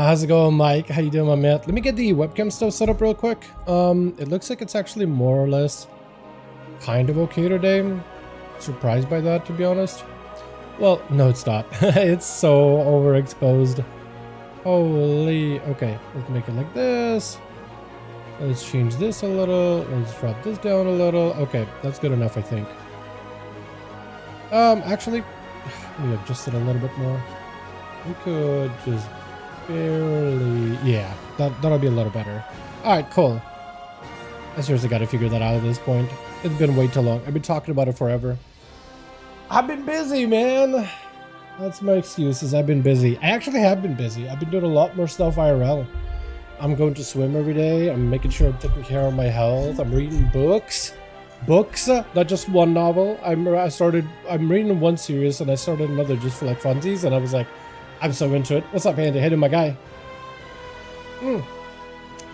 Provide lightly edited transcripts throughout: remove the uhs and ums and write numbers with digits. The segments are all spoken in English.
How's it going, Mike? How you doing, my man? Let me get the webcam stuff set up real quick. It looks like it's actually more or less kind of okay today. Surprised by that, to be honest. Well, no, it's not. It's so overexposed. Holy. Okay, let's make it like this. Let's change this a little. Let's drop this down a little. Okay, that's good enough, I think. Actually, let me adjust it a little bit more. We could just barely, yeah, that'll be a little better. All right, cool. I seriously got to figure that out at this point. It's been way too long. I've been talking about it forever. I've been busy, man. That's my excuses. I've been busy. I actually have been busy. I've been doing a lot more stuff IRL. I'm going to swim every day. I'm making sure I'm taking care of my health. I'm reading books, not just one novel. I'm reading one series, and I started another just for like funsies, and I was like, I'm so into it. What's up, Andy? Hey, my guy.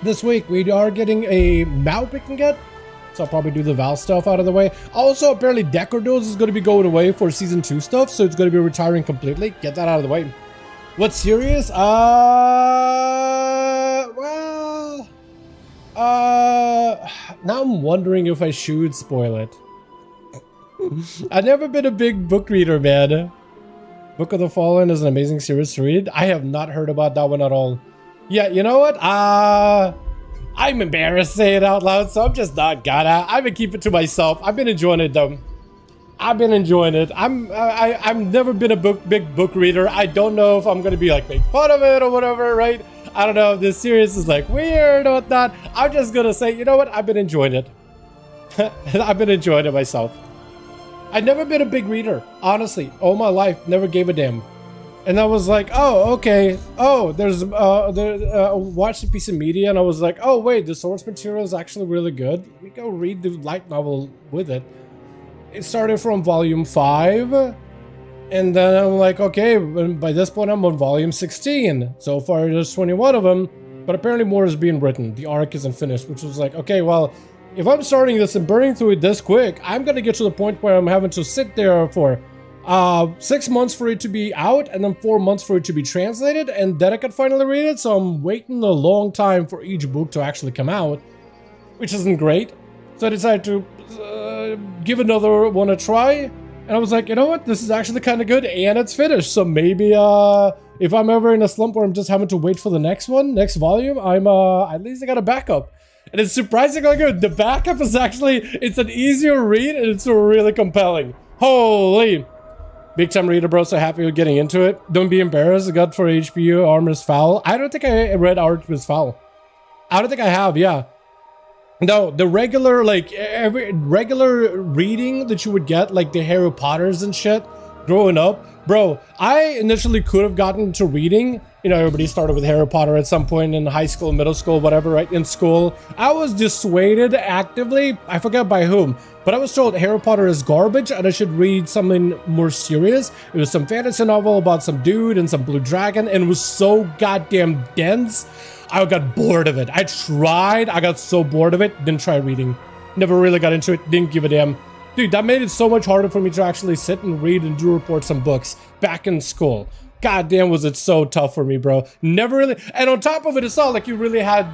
This week, we are getting a mount we can get. So I'll probably do the Val stuff out of the way. Also, apparently, Decordos is going to be going away for Season 2 stuff. So it's going to be retiring completely. Get that out of the way. What's serious? Now I'm wondering if I should spoil it. I've never been a big book reader, man. Book of the Fallen is an amazing series to read. I have not heard about that one at all. Yeah, you know what? I'm embarrassed to say it out loud, so I'm just not gonna. I'm gonna keep it to myself. I've been enjoying it though. I've been enjoying it. I've never been a big book reader. I don't know if I'm gonna be like make fun of it or whatever, right? I don't know if this series is like weird or whatnot. I'm just gonna say, you know what? I've been enjoying it. I've been enjoying it myself. I've never been a big reader, honestly. All my life, never gave a damn. And I was like, oh, okay. Oh, there's watched the piece of media, and I was like, oh wait, the source material is actually really good. Let me go read the light novel with it. It started from volume 5, and then I'm like, okay, by this point I'm on volume 16. So far there's 21 of them, but apparently more is being written. The arc isn't finished, which was like, okay, well, if I'm starting this and burning through it this quick, I'm gonna get to the point where I'm having to sit there for 6 months for it to be out, and then 4 months for it to be translated, and then I can finally read it. So I'm waiting a long time for each book to actually come out, which isn't great. So I decided to give another one a try, and I was like, you know what, this is actually kind of good, and it's finished. So maybe if I'm ever in a slump where I'm just having to wait for the next volume, I'm at least I got a backup. And it's surprisingly good. The backup is actually, it's an easier read, and it's really compelling. Holy. Big time reader, bro. So happy with getting into it. Don't be embarrassed. I got for HPU Armor's Foul. I don't think I read Armor's Foul. I don't think I have, yeah. No, the regular, like, every regular reading that you would get, like the Harry Potters and shit, growing up. Bro, I initially could have gotten into reading. You know, everybody started with Harry Potter at some point in high school, middle school, whatever, right? In school. I was dissuaded actively. I forget by whom. But I was told Harry Potter is garbage and I should read something more serious. It was some fantasy novel about some dude and some blue dragon, and it was so goddamn dense. I got bored of it. I tried. I got so bored of it. Didn't try reading. Never really got into it. Didn't give a damn. Dude, that made it so much harder for me to actually sit and read and do reports on books back in school. God damn, was it so tough for me, bro. Never really. And on top of it, it's not like you really had.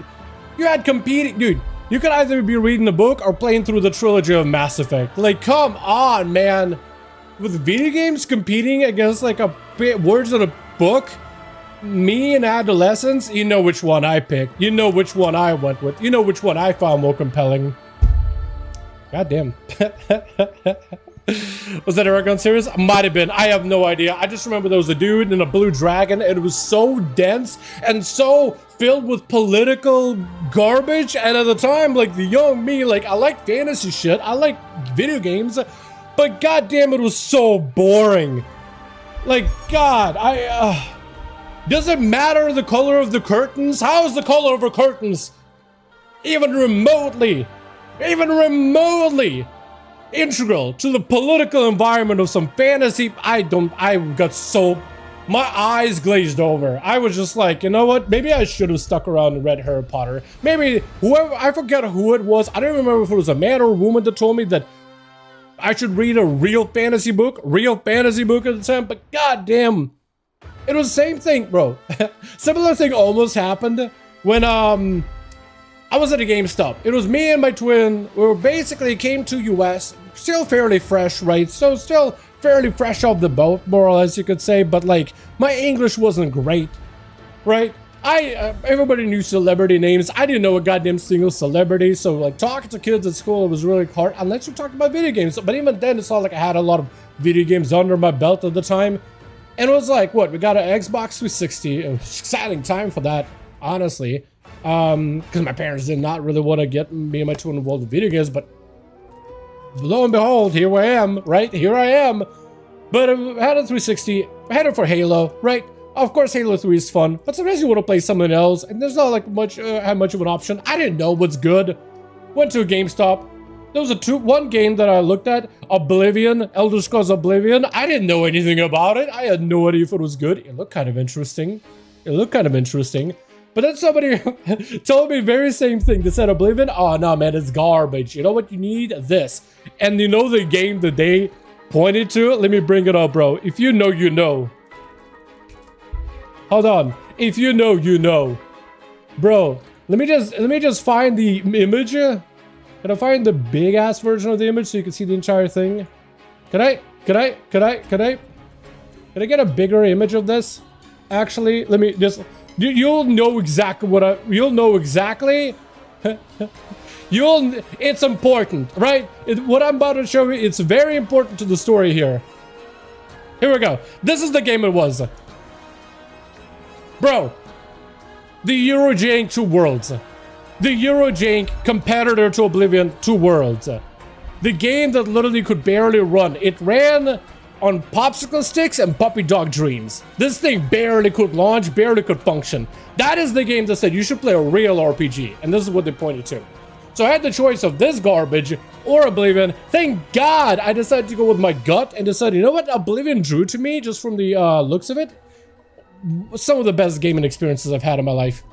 You had competing. Dude, you could either be reading a book or playing through the trilogy of Mass Effect. Like, come on, man. With video games competing against like words in a book, me in adolescence, you know which one I picked. You know which one I went with. You know which one I found more compelling. God damn. Was that a Aragon series? Might have been. I have no idea. I just remember there was a dude and a blue dragon, and it was so dense and so filled with political garbage. And at the time, like the young me, like I like fantasy shit. I like video games, but goddamn, it was so boring. Like, God, does it matter the color of the curtains? How is the color of the curtains even remotely integral to the political environment of some fantasy? I got so, my eyes glazed over. I was just like, you know what? Maybe I should have stuck around and read Harry Potter. Maybe whoever, I forget who it was. I don't remember if it was a man or a woman that told me that I should read a real fantasy book at the time, but goddamn, It was the same thing, bro. Similar thing almost happened when I was at a GameStop. It was me and my twin. We were basically came to US, still fairly fresh, right? So still fairly fresh off the boat, more or less you could say. But like my English wasn't great, right? Everybody knew celebrity names. I didn't know a goddamn single celebrity. So like talking to kids at school, it was really hard unless you talked about video games. But even then, it's not like I had a lot of video games under my belt at the time. And it was like, what? We got an Xbox 360. It was an exciting time for that, honestly. Because my parents did not really want to get me and my twin involved with video games. But lo and behold, here I am, right? Here I am. But I had a 360. I had it for Halo, right? Of course, Halo 3 is fun, but sometimes you want to play something else, and there's not like much of an option. I didn't know what's good. Went to a GameStop. There was one game that I looked at, Oblivion, Elder Scrolls Oblivion. I didn't know anything about it. I had no idea if it was good. It looked kind of interesting. But then somebody told me the very same thing. They said Oblivion, oh no man, it's garbage. You know what you need? This. And you know the game that they pointed to? Let me bring it up, bro. If you know, you know. Hold on. If you know, you know. Bro, let me just find the image. Can I find the big ass version of the image so you can see the entire thing? Can I get a bigger image of this? Actually, let me just, you'll know exactly what you'll know exactly. It's important, right? What I'm about to show you, it's very important to the story here. Here we go. This is the game it was. Bro, the Eurojank 2 Worlds. The Eurojank competitor to Oblivion 2 Worlds. The game that literally could barely run. It ran on popsicle sticks and puppy dog dreams. This thing barely could launch, barely could function. That is the game that said you should play a real RPG. And this is what they pointed to. So I had the choice of this garbage or Oblivion. Thank God I decided to go with my gut and decided, you know what? Oblivion drew to me just from the looks of it. Some of the best gaming experiences I've had in my life.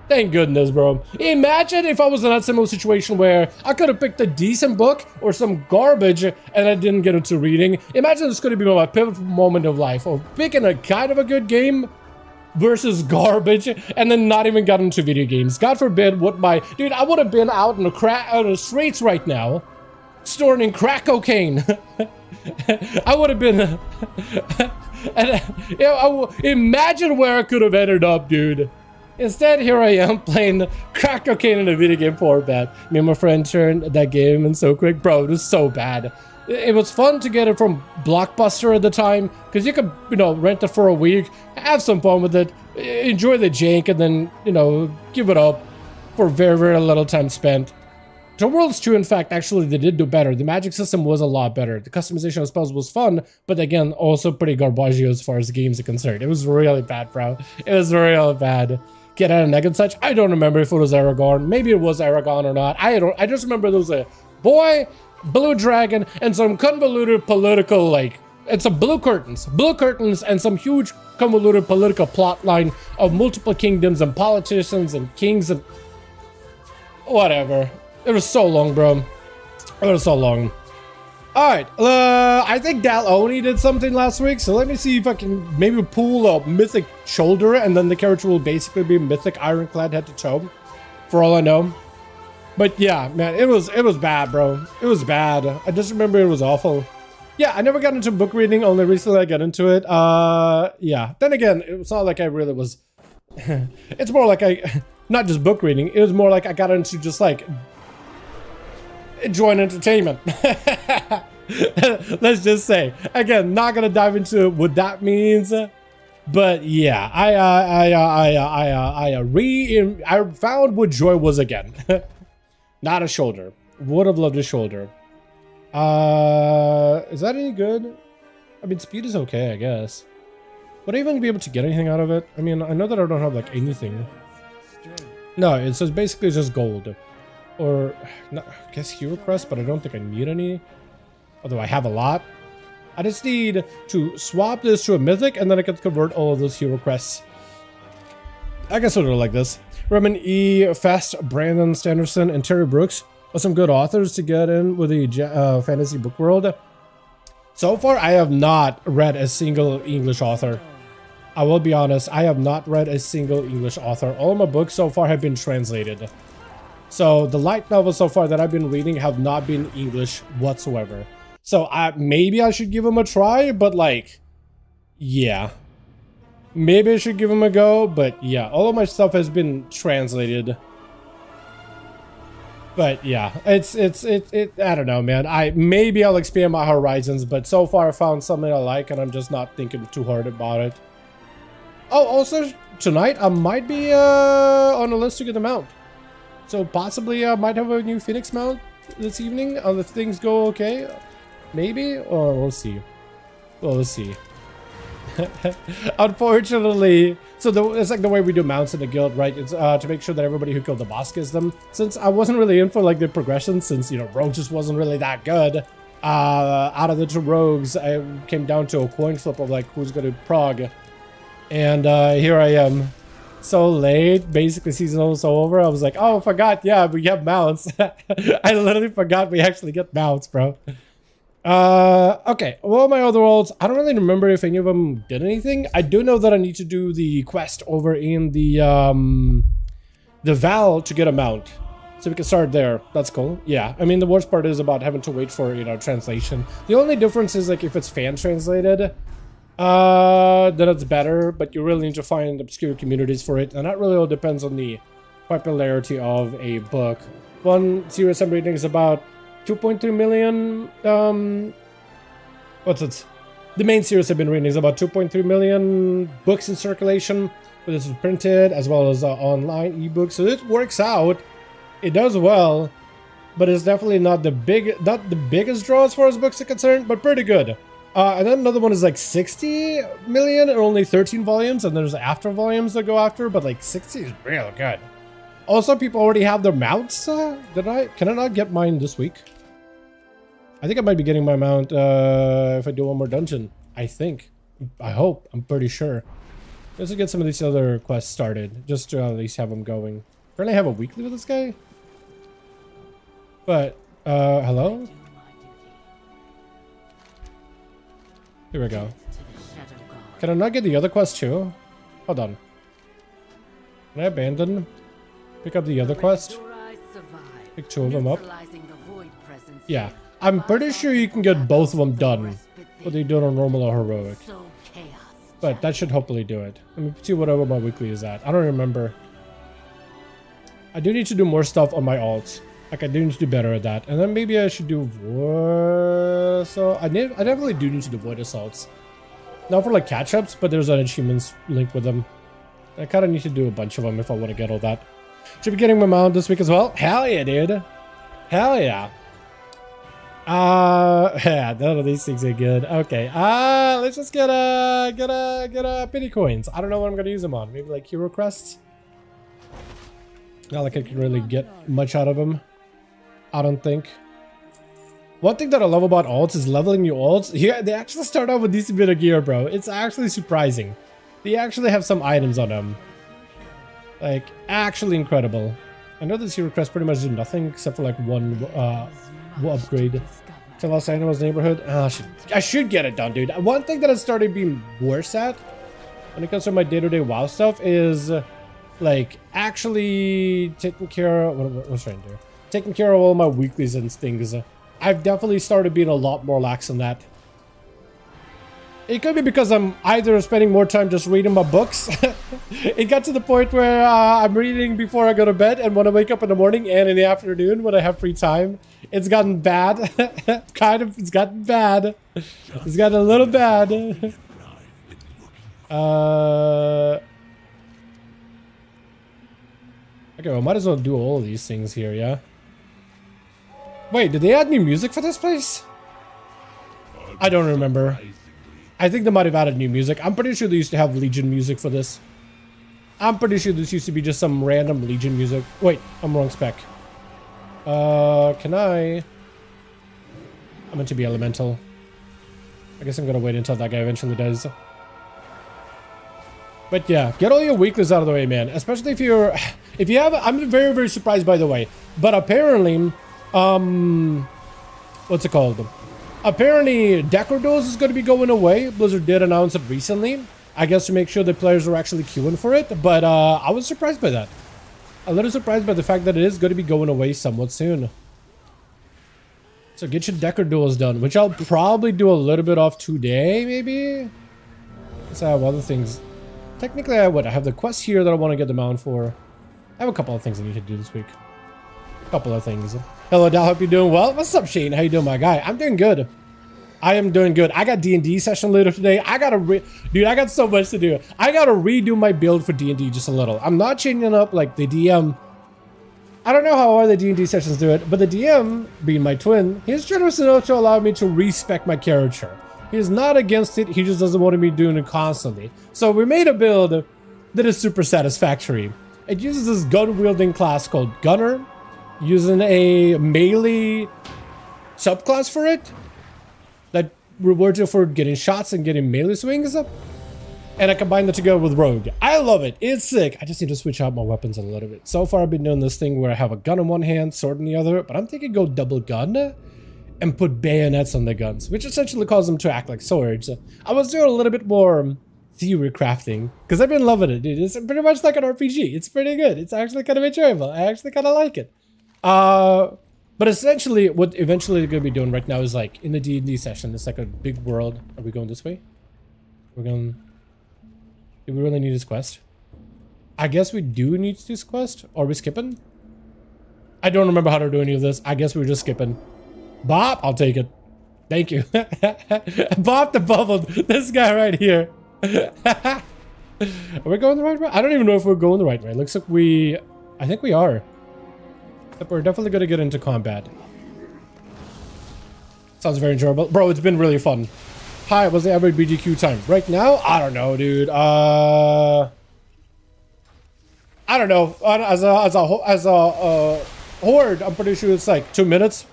Thank goodness, bro. Imagine if I was in that similar situation where I could have picked a decent book or some garbage and I didn't get into reading. Imagine this could be my pivotal moment of life of picking a kind of a good game versus garbage and then not even got into video games. God forbid what my... Dude, I would have been out in the streets right now storing crack cocaine. I would have been... And imagine where I could have ended up, dude. Instead, here I am playing crack cocaine in a video game format. Me and my friend turned that game in so quick. Bro, it was so bad. It was fun to get it from Blockbuster at the time, because you could, you know, rent it for a week, have some fun with it, enjoy the jank, and then, you know, give it up for very, very little time spent. To Worlds 2, in fact, actually, they did do better. The magic system was a lot better. The customization of spells was fun, but again, also pretty garbage as far as the games are concerned. It was really bad, bro. It was real bad. Get out of egg and such. I don't remember if it was Aragorn. Maybe it was Aragorn or not. I just remember there was a boy, blue dragon, and some convoluted political, like, it's some blue curtains, and some huge convoluted political plot line of multiple kingdoms and politicians and kings and whatever. It was so long, bro. It was so long. Alright, I think Dalaran did something last week, so let me see if I can maybe pull a mythic shoulder, and then the character will basically be mythic ironclad head to toe, for all I know. But yeah, man, it was bad, bro. It was bad. I just remember it was awful. Yeah, I never got into book reading, only recently I got into it. Yeah. Then again, it's not like I really was... It's more like not just book reading, it was more like I got into just like... enjoying entertainment. Let's just say, again, not gonna dive into what that means, but yeah, I found what joy was again. Not a shoulder. Would have loved a shoulder. Is that any good? I mean, speed is okay, I guess. Would I even be able to get anything out of it? I mean, I know that I don't have like anything. No, it says basically just gold. Or, not, I guess hero crest, but I don't think I need any. Although I have a lot. I just need to swap this to a mythic, and then I can convert all of those hero crests. I guess I'll do it like this. Roman E. Fast, Brandon Sanderson, and Terry Brooks are some good authors to get in with the fantasy book world. So far, I have not read a single English author. I will be honest, I have not read a single English author. All my books so far have been translated. So the light novels so far that I've been reading have not been English whatsoever. So maybe I should give them a try, but like, yeah. Maybe I should give them a go, but yeah, all of my stuff has been translated. But yeah, it's I don't know, man. Maybe I'll expand my horizons, but so far I found something I like and I'm just not thinking too hard about it. Oh, also tonight I might be on a list to get a mount. So possibly I might have a new Phoenix mount this evening if things go okay. Maybe, or we'll see. Well, we'll see. Unfortunately, so it's like the way we do mounts in the guild, right? It's to make sure that everybody who killed the boss gets them. Since I wasn't really in for like the progression, since you know rogue just wasn't really that good. Out of the two rogues, I came down to a coin flip of like who's gonna prog, and here I am, so late. Basically, season almost over. I was like, oh, I forgot. Yeah, we have mounts. I literally forgot we actually get mounts, bro. Okay, well, my other worlds, I don't really remember if any of them did anything. I do know that I need to do the quest over in the Val to get a mount. So we can start there. That's cool. Yeah, I mean, the worst part is about having to wait for, you know, translation. The only difference is, like, if it's fan translated, then it's better, but you really need to find obscure communities for it, and that really all depends on the popularity of a book. One series I'm reading is about 2.3 million, what's it? The main series I've been reading is about 2.3 million books in circulation, but this is printed as well as online ebooks, so it works out. It does well, but it's definitely not the biggest draw as far as books are concerned, but pretty good. And then another one is like 60 million and only 13 volumes, and there's after volumes that go after, but like 60 is real good. Also, people already have their mounts. Can I not get mine this week? I think I might be getting my mount if I do one more dungeon. I think. I hope. I'm pretty sure. Let's get some of these other quests started, just to at least have them going. Currently, I have a weekly with this guy. But, hello? Here we go. Can I not get the other quest too? Hold on. Can I abandon? Pick up the other quest? Pick two of them up? Yeah. I'm pretty sure you can get both of them done, whether you do it on normal or heroic. But that should hopefully do it. Let me see whatever my weekly is at. I don't remember. I do need to do more stuff on my alts. Like, I do need to do better at that. And then maybe I should do void. So I definitely do need to do void assaults. Not for like catch-ups, but there's an achievements link with them. I kind of need to do a bunch of them if I want to get all that. Should be getting my mount this week as well. Hell yeah, dude. Hell yeah. Yeah, none of these things are good. Okay, let's just get a penny coins. I don't know what I'm gonna use them on. Maybe like hero crests. Not like I can really get much out of them. I don't think. One thing that I love about alts is leveling your alts. Yeah, they actually start off with a decent bit of gear, bro. It's actually surprising. They actually have some items on them. Like, actually incredible. I know this hero crest pretty much do nothing except for like one upgrade to Los Angeles neighborhood. I should get it done, dude. One thing that I started being worse at when it comes to my day-to-day WoW stuff is like actually taking care of what was I trying to do? Taking care of all my weeklies and things. I've definitely started being a lot more lax on that. It could be because I'm either spending more time just reading my books. It got to the point where I'm reading before I go to bed, and when I wake up in the morning and in the afternoon when I have free time, it's gotten bad. It's gotten bad. It's gotten a little bad. Okay, well, might as well do all of these things here, yeah? Wait, did they add new music for this place? I don't remember. I think they might have added new music. I'm pretty sure they used to have Legion music for this. I'm pretty sure this used to be just some random Legion music. Wait, I'm wrong spec. Can I? I'm meant to be elemental. I guess I'm gonna wait until that guy eventually does. But yeah, get all your weaknesses out of the way, man. Especially if you have, I'm very, very surprised by the way. But apparently, what's it called? Apparently, Decrodos is going to be going away. Blizzard did announce it recently. I guess to make sure the players are actually queuing for it. But I was surprised by that. A little surprised by the fact that it is going to be going away somewhat soon. So get your Decker duels done, which I'll probably do a little bit of today, maybe? Because I have other things. Technically, I have the quest here that I want to get the mount for. I have a couple of things I need to do this week. A couple of things. Hello, Dal. Hope you're doing well. What's up, Shane? How you doing, my guy? I'm doing good. I am doing good. I got D&D session later today. I gotta dude, I got so much to do. I gotta redo my build for D&D just a little. I'm not changing up like the DM. I don't know how other D&D sessions do it, but the DM, being my twin, he's generous enough to allow me to respec my character. He's not against it, he just doesn't want me doing it constantly. So we made a build that is super satisfactory. It uses this gun-wielding class called Gunner, using a melee subclass for it that rewards you for getting shots and getting melee swings up. And I combine that together with Rogue. I love it. It's sick. I just need to switch out my weapons a little bit. So far, I've been doing this thing where I have a gun in one hand, sword in the other. But I'm thinking go double gun and put bayonets on the guns, which essentially causes them to act like swords. I was doing a little bit more theory crafting because I've been loving it, dude. It's pretty much like an RPG. It's pretty good. It's actually kind of enjoyable. I actually kind of like it. But essentially, what eventually we're going to be doing right now is like in the D&D session, it's like a big world. Are we going this way? We're going... Do we really need this quest? I guess we do need this quest. Or are we skipping? I don't remember how to do any of this. I guess we're just skipping. Bob, I'll take it. Thank you. Bob the bubble. This guy right here. Are we going the right way? I don't even know if we're going the right way. Looks like we... I think we are. But we're definitely going to get into combat. Sounds very enjoyable. Bro, it's been really fun. Hi, what's the average BGQ time? Right now? I don't know, dude. I don't know. As a horde, I'm pretty sure it's like 2 minutes.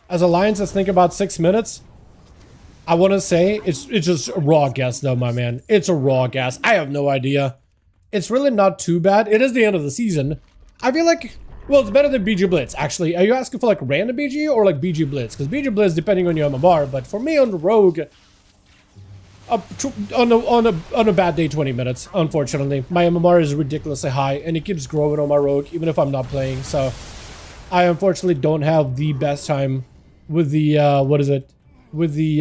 As Alliance, I think about 6 minutes. I want to say it's just a raw guess, though, my man. It's a raw guess. I have no idea. It's really not too bad. It is the end of the season. I feel like, well, it's better than BG Blitz, actually. Are you asking for like random BG or like BG Blitz? Because BG Blitz, depending on your MMR, but for me on the Rogue, on a bad day, 20 minutes, unfortunately. My MMR is ridiculously high, and it keeps growing on my Rogue, even if I'm not playing, so I unfortunately don't have the best time with the, what is it? With the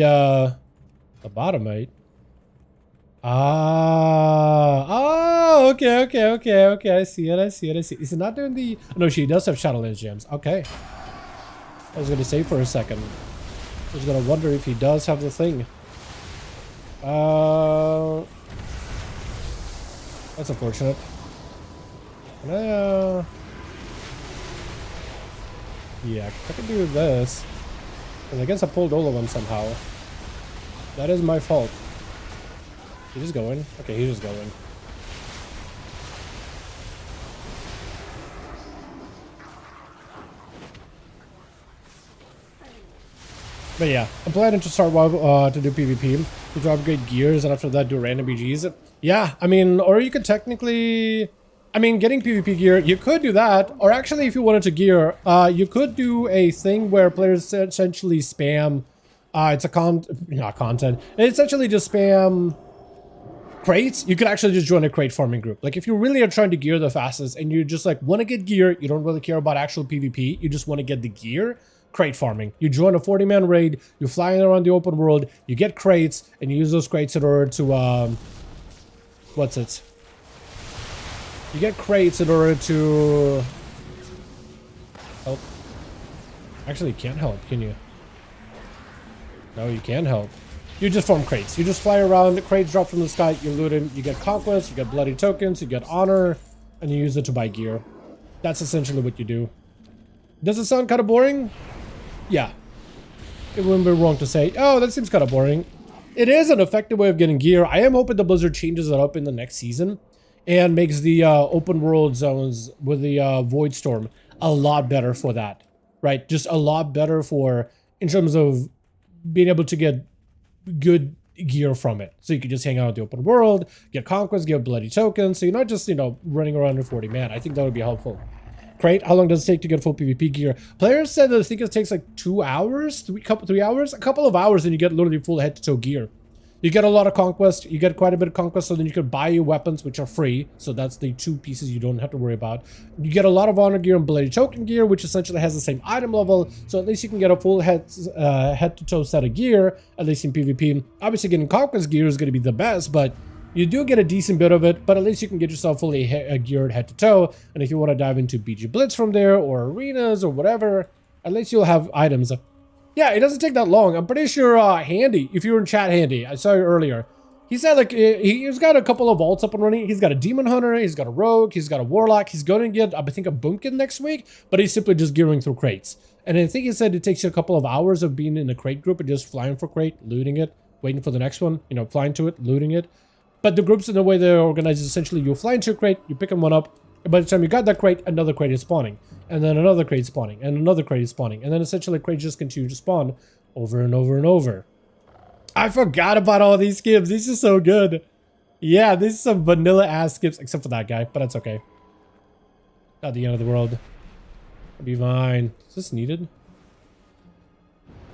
lobotomite. Okay, I see it. Is it not doing the... No, she does have Shadowlands gems. Okay. I was gonna say for a second. I was gonna wonder if he does have the thing. That's unfortunate. Can I, yeah, I can do this. Because I guess I pulled all of them somehow. That is my fault. He's just going. Okay, he's just going. But yeah, I'm planning to start to do PvP, to upgrade gears, and after that do random BGs. Yeah, I mean, or you could technically... I mean, getting PvP gear, you could do that. Or actually, if you wanted to gear, you could do a thing where players essentially spam... it's a not content. It's essentially just spam crates. You could actually just join a crate farming group. Like, if you really are trying to gear the fastest and you just, like, want to get gear, you don't really care about actual PvP, you just want to get the gear, crate farming. You join a 40-man raid, you're flying around the open world, you get crates, and you use those crates in order to, what's it? You get crates in order to help. Actually, you can't help, can you? No, you can help. You just farm crates. You just fly around, the crates drop from the sky, you loot them, you get conquest, you get bloody tokens, you get honor, and you use it to buy gear. That's essentially what you do. Does it sound kind of boring? Yeah. It wouldn't be wrong to say, oh, that seems kind of boring. It is an effective way of getting gear. I am hoping the Blizzard changes it up in the next season and makes the open world zones with the Void Storm a lot better for that, right? Just a lot better for, in terms of being able to get good gear from it. So you can just hang out in the open world, get conquest, get bloody tokens. So you're not just, you know, running around with 40 man. I think that would be helpful. Crate, how long does it take to get full PvP gear? Players said that I think it takes like 2 hours, 3 hours, a couple of hours, and you get literally full head to toe gear. You get a lot of conquest, you get quite a bit of conquest, so then you can buy your weapons, which are free. So that's the 2 pieces you don't have to worry about. You get a lot of honor gear and bladed token gear, which essentially has the same item level. So at least you can get a full head-to-toe set of gear, at least in PvP. Obviously getting conquest gear is going to be the best, but you do get a decent bit of it, but at least you can get yourself fully geared head-to-toe. And if you want to dive into BG Blitz from there, or arenas, or whatever, at least you'll have items. Yeah, it doesn't take that long. I'm pretty sure Handy, if you were in chat, Handy, I saw you earlier. He said like he's got a couple of vaults up and running. He's got a Demon Hunter, he's got a Rogue, he's got a Warlock. He's going to get, I think, a Boomkin next week, but he's simply just gearing through crates. And I think he said it takes you a couple of hours of being in a crate group and just flying for crate, looting it, waiting for the next one, you know, flying to it, looting it. But the groups in the way they're organized is essentially you fly into a crate, you pick one up, and by the time you got that crate, another crate is spawning. And then another crate spawning, and another crate is spawning. And then essentially crates just continue to spawn over and over and over. I forgot about all these skips. These are so good. Yeah, these are some vanilla ass skips, except for that guy, but that's okay. Not the end of the world. It'll be fine. Is this needed?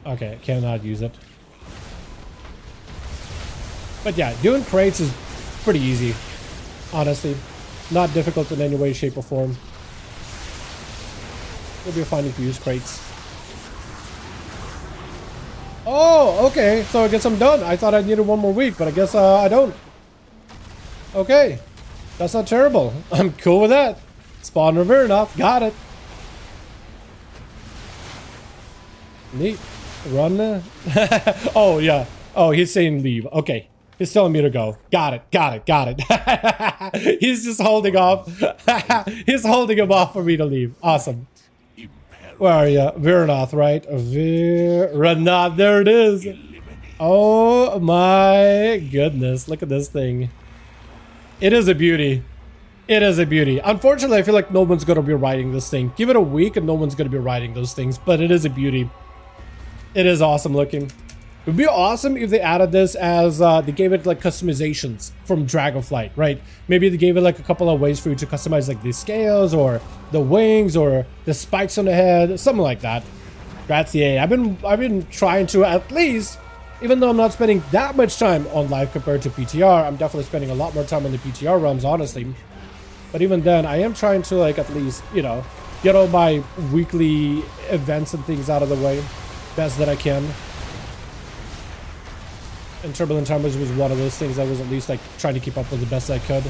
Okay, I cannot use it. But yeah, doing crates is pretty easy, honestly. Not difficult in any way, shape, or form. It'll be fine if you use crates. Oh, okay. So I guess I'm done. I thought I needed 1 more week, but I guess I don't. Okay. That's not terrible. I'm cool with that. Spawn revere enough. Got it. Neat. Run. Oh, yeah. Oh, he's saying leave. Okay. He's telling me to go. Got it. Got it. Got it. He's just holding off. He's holding him off for me to leave. Awesome. Where are you? Viranath, right? Viranath. There it is. Oh my goodness. Look at this thing. It is a beauty. It is a beauty. Unfortunately, I feel like no one's going to be riding this thing. Give it a week and no one's going to be riding those things. But it is a beauty. It is awesome looking. It would be awesome if they added this as they gave it like customizations from Dragonflight, right? Maybe they gave it like a couple of ways for you to customize like the scales or the wings or the spikes on the head, something like that. Grazie. I've been trying to at least, even though I'm not spending that much time on live compared to PTR, I'm definitely spending a lot more time on the PTR realms, honestly. But even then, I am trying to like at least, you know, get all my weekly events and things out of the way best that I can. And Turbulent Timbers was one of those things I was at least like trying to keep up with the best I could.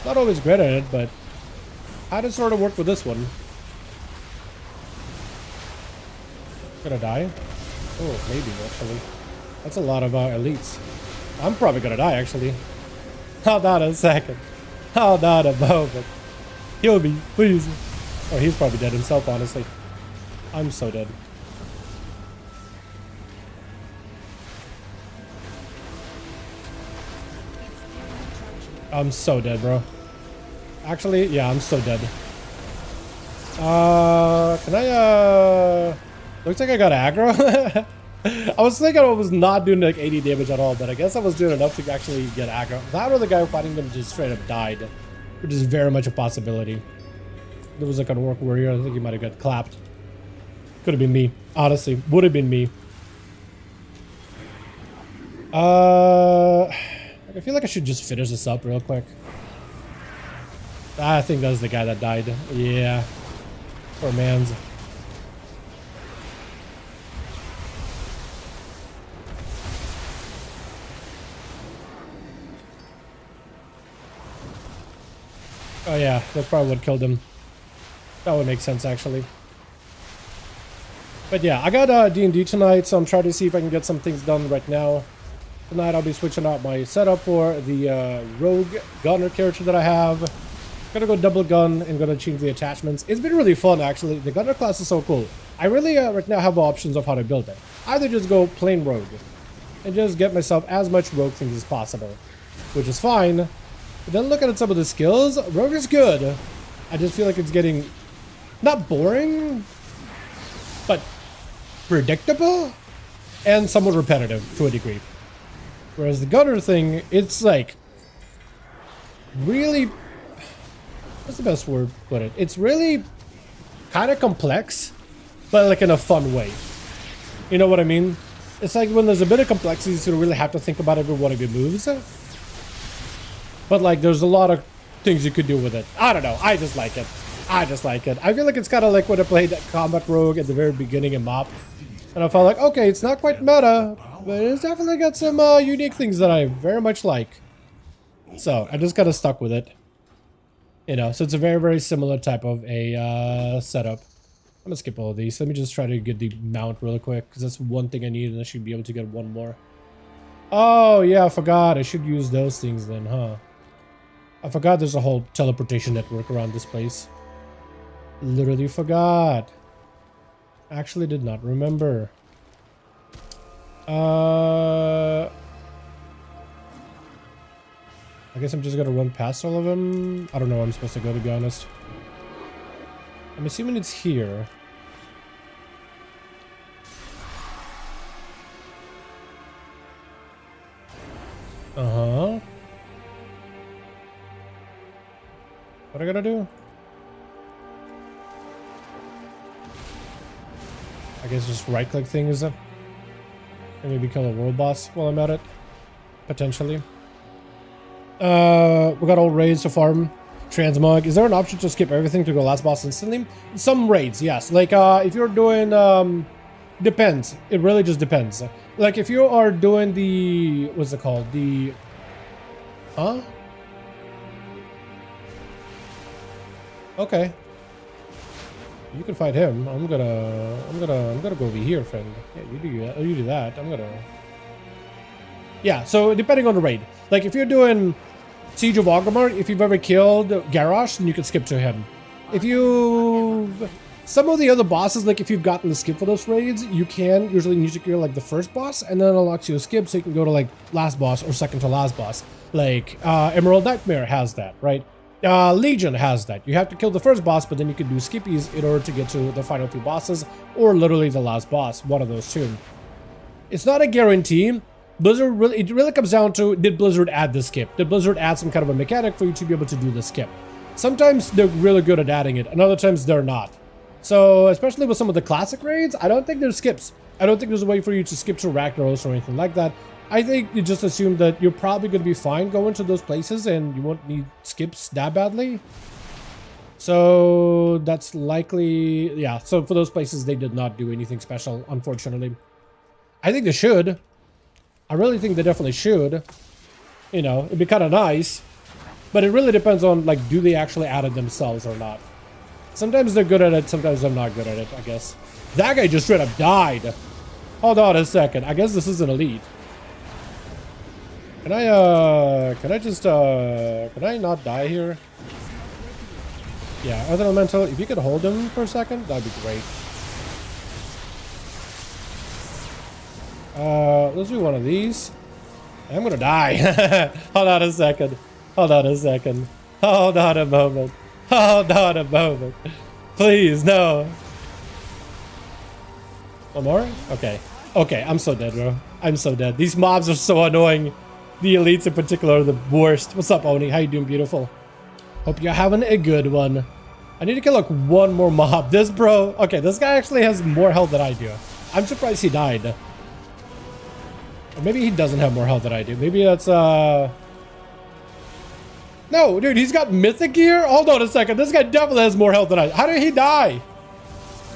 Not always great at it, but how did sort of work with this one? Gonna die? Oh, maybe actually. That's a lot of elites. I'm probably gonna die actually. Hold on a second. Hold on a moment. Kill me, please. Oh, he's probably dead himself, honestly. I'm so dead. I'm so dead, bro. Actually, yeah, I'm so dead. Can I, looks like I got aggro. I was thinking I was not doing like 80 damage at all, but I guess I was doing enough to actually get aggro. That or the guy fighting them just straight up died, which is very much a possibility. There was like an orc warrior. I think he might have got clapped. Could have been me. Honestly, would have been me. I feel like I should just finish this up real quick. I think that's the guy that died. Yeah. Poor man's. Oh yeah, that's probably what killed him. That would make sense actually. But yeah, I got D&D tonight, so I'm trying to see if I can get some things done right now. Tonight I'll be switching out my setup for the rogue gunner character that I have. Gonna go double gun and gonna change the attachments. It's been really fun actually. The gunner class is so cool. I really right now have options of how to build it. Either just go plain rogue and just get myself as much rogue things as possible, which is fine. But then looking at some of the skills, rogue is good. I just feel like it's getting not boring, but predictable and somewhat repetitive to a degree. Whereas the gunner thing, it's like really, what's the best word to put it? It's really kind of complex, but like in a fun way. You know what I mean? It's like when there's a bit of complexity, so you really have to think about every one of your moves. But like, there's a lot of things you could do with it. I don't know. I just like it. I just like it. I feel like it's kind of like when I played Combat Rogue at the very beginning in MoP. And I felt like, okay, it's not quite meta, but it's definitely got some unique things that I very much like. So I just kind of stuck with it. You know, so it's a very, very similar type of a setup. I'm gonna skip all of these. Let me just try to get the mount really quick, because that's one thing I need, and I should be able to get one more. Oh, yeah, I forgot. I should use those things then, huh? I forgot there's a whole teleportation network around this place. Literally forgot. Actually did not remember. I guess I'm just gonna run past all of them. I don't know where I'm supposed to go, to be honest. I'm assuming it's here. Uh-huh. What I gotta do? I guess just right-click things and maybe kill a world boss while I'm at it. Potentially. We got all raids to farm. Transmog. Is there an option to skip everything to go last boss instantly? Some raids, yes. Like, if you're doing, depends. It really just depends. Like, if you are doing the, what's it called? The, huh? Okay. You can fight him. I'm gonna go over here, friend. Yeah, you do that. You do that. I'm gonna. Yeah. So depending on the raid, like if you're doing Siege of Orgrimmar, if you've ever killed Garrosh, then you can skip to him. If you, some of the other bosses, like if you've gotten the skip for those raids, you can usually need to kill like the first boss, and then it unlocks you a skip, so you can go to like last boss or second to last boss. Like Emerald Nightmare has that, right? Legion has that. You have to kill the first boss, but then you can do skippies in order to get to the final two bosses, or literally the last boss, one of those two. It's not a guarantee. Blizzard really, it really comes down to, did Blizzard add the skip? Did Blizzard add some kind of a mechanic for you to be able to do the skip? Sometimes they're really good at adding it, and other times they're not. So, especially with some of the classic raids, I don't think there's skips. I don't think there's a way for you to skip to Ragnaros or anything like that. I think you just assume that you're probably going to be fine going to those places and you won't need skips that badly. So that's likely, yeah. So for those places, they did not do anything special, unfortunately. I think they should. I really think they definitely should. You know, it'd be kind of nice. But it really depends on, like, do they actually add it themselves or not? Sometimes they're good at it, sometimes they're not good at it, I guess. That guy just straight up died. Hold on a second. I guess this is an elite. Can I not die here? Yeah, Earth Elemental, if you could hold him for a second, that'd be great. Let's do one of these. I'm gonna die. Hold on a second. Hold on a second. Hold on a moment. Hold on a moment. Please, no. One more? Okay. Okay, I'm so dead, bro. I'm so dead. These mobs are so annoying. The elites in particular are the worst. What's up, Oni? How you doing, beautiful? Hope you're having a good one. I need to kill like one more mob. This bro... Okay, this guy actually has more health than I do. I'm surprised he died. Or maybe he doesn't have more health than I do. Maybe that's, No, dude, he's got mythic gear? Hold on a second. This guy definitely has more health than I do. How did he die?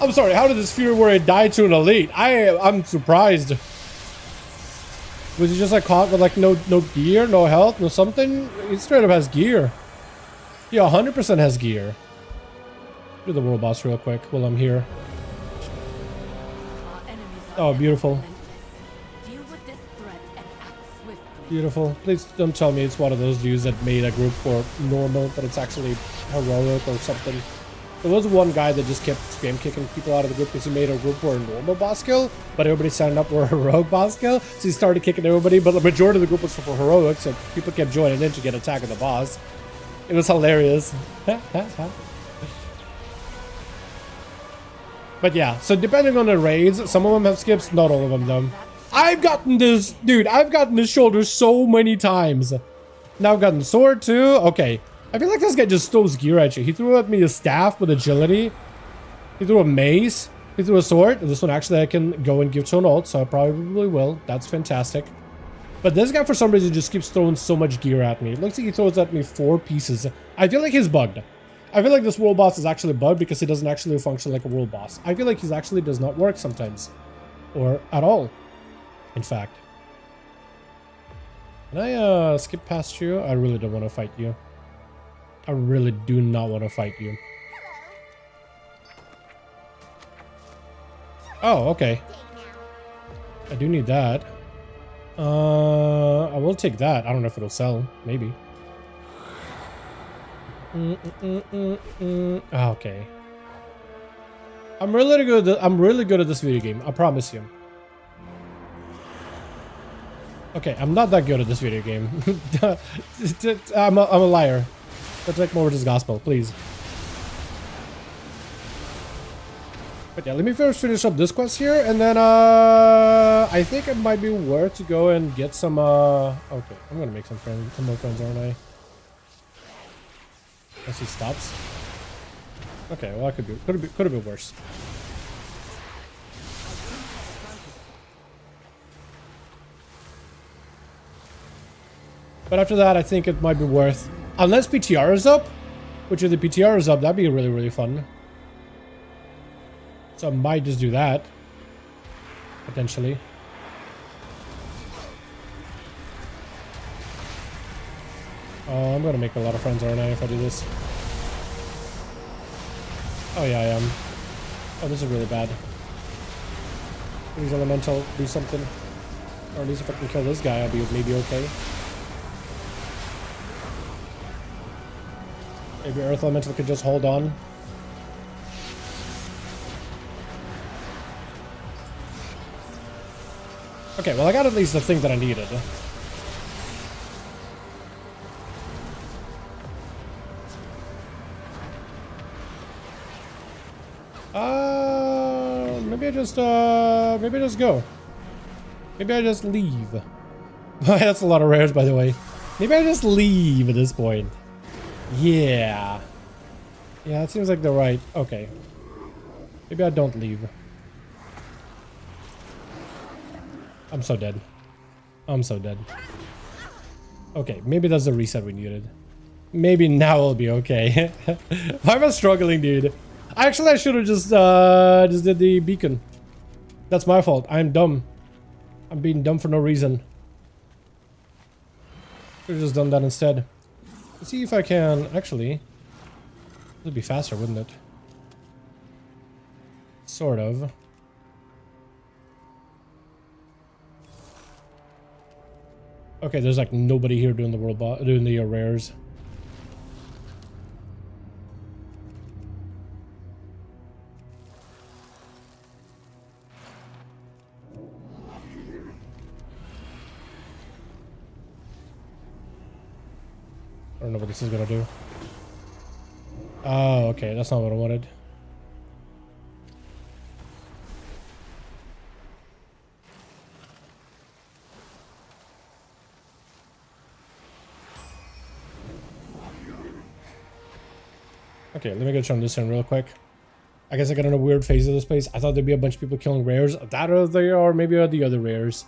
I'm sorry, how did this Fury Warrior die to an elite? I'm surprised. Was he just like caught with like no gear, no health, no something? He straight up has gear. He 100% has gear. Do the world boss real quick while I'm here. Oh, beautiful. Beautiful. Please don't tell me it's one of those dudes that made a group for normal, but it's actually heroic or something. There was one guy that just kept spam kicking people out of the group because he made a group for a normal boss kill, but everybody signed up for a heroic boss kill, so he started kicking everybody, but the majority of the group was for heroic, so people kept joining in to get attack of the boss. It was hilarious. But yeah, so depending on the raids, some of them have skips, not all of them though. I've gotten this, dude, I've gotten this shoulder so many times. Now I've gotten sword too. Okay. I feel like this guy just throws gear at you. He threw at me a staff with agility. He threw a mace. He threw a sword. This one actually I can go and give to an ult, so I probably will. That's fantastic. But this guy for some reason just keeps throwing so much gear at me. It looks like he throws at me 4 pieces. I feel like he's bugged. I feel like this world boss is actually bugged because he doesn't actually function like a world boss. I feel like he actually does not work sometimes. Or at all, in fact. Can I skip past you? I really don't want to fight you. I really do not want to fight you. Oh, okay. I do need that. I will take that. I don't know if it'll sell. Maybe. Okay. I'm really good at this video game. I promise you. Okay, I'm not that good at this video game. I'm a liar. Let's take more of this gospel, please. But yeah, let me first finish up this quest here, and then I think it might be worth to go and get some okay, I'm gonna make some more friends, aren't I? Unless he stops. Okay, well, that could have been worse. But after that, I think it might be worth, unless PTR is up, which if the PTR is up, that'd be really, really fun. So I might just do that, potentially. Oh, I'm gonna make a lot of friends, aren't I, if I do this? Oh yeah, I am. Oh, this is really bad. Please, elemental, do something. Or at least if I can kill this guy, I'll be maybe okay. Maybe Earth Elemental could just hold on. Okay, well I got at least the thing that I needed. Maybe I just go. Maybe I just leave. That's a lot of rares, by the way. Maybe I just leave at this point. Yeah. Yeah, it seems like the right. Okay. Maybe I don't leave. I'm so dead. I'm so dead. Okay, maybe that's the reset we needed. Maybe now it'll be okay. Why am I struggling, dude? Actually, I should have just did the beacon. That's my fault. I'm dumb. I'm being dumb for no reason. Should have just done that instead. Let's see if I can actually. It'd be faster, wouldn't it? Sort of. Okay, there's like nobody here doing the doing the rares. I don't know what this is gonna do. Oh, okay, that's not what I wanted. Okay, let me go turn this in real quick. I guess I got in a weird phase of this place. I thought there'd be a bunch of people killing rares. That or they are, maybe are the other rares.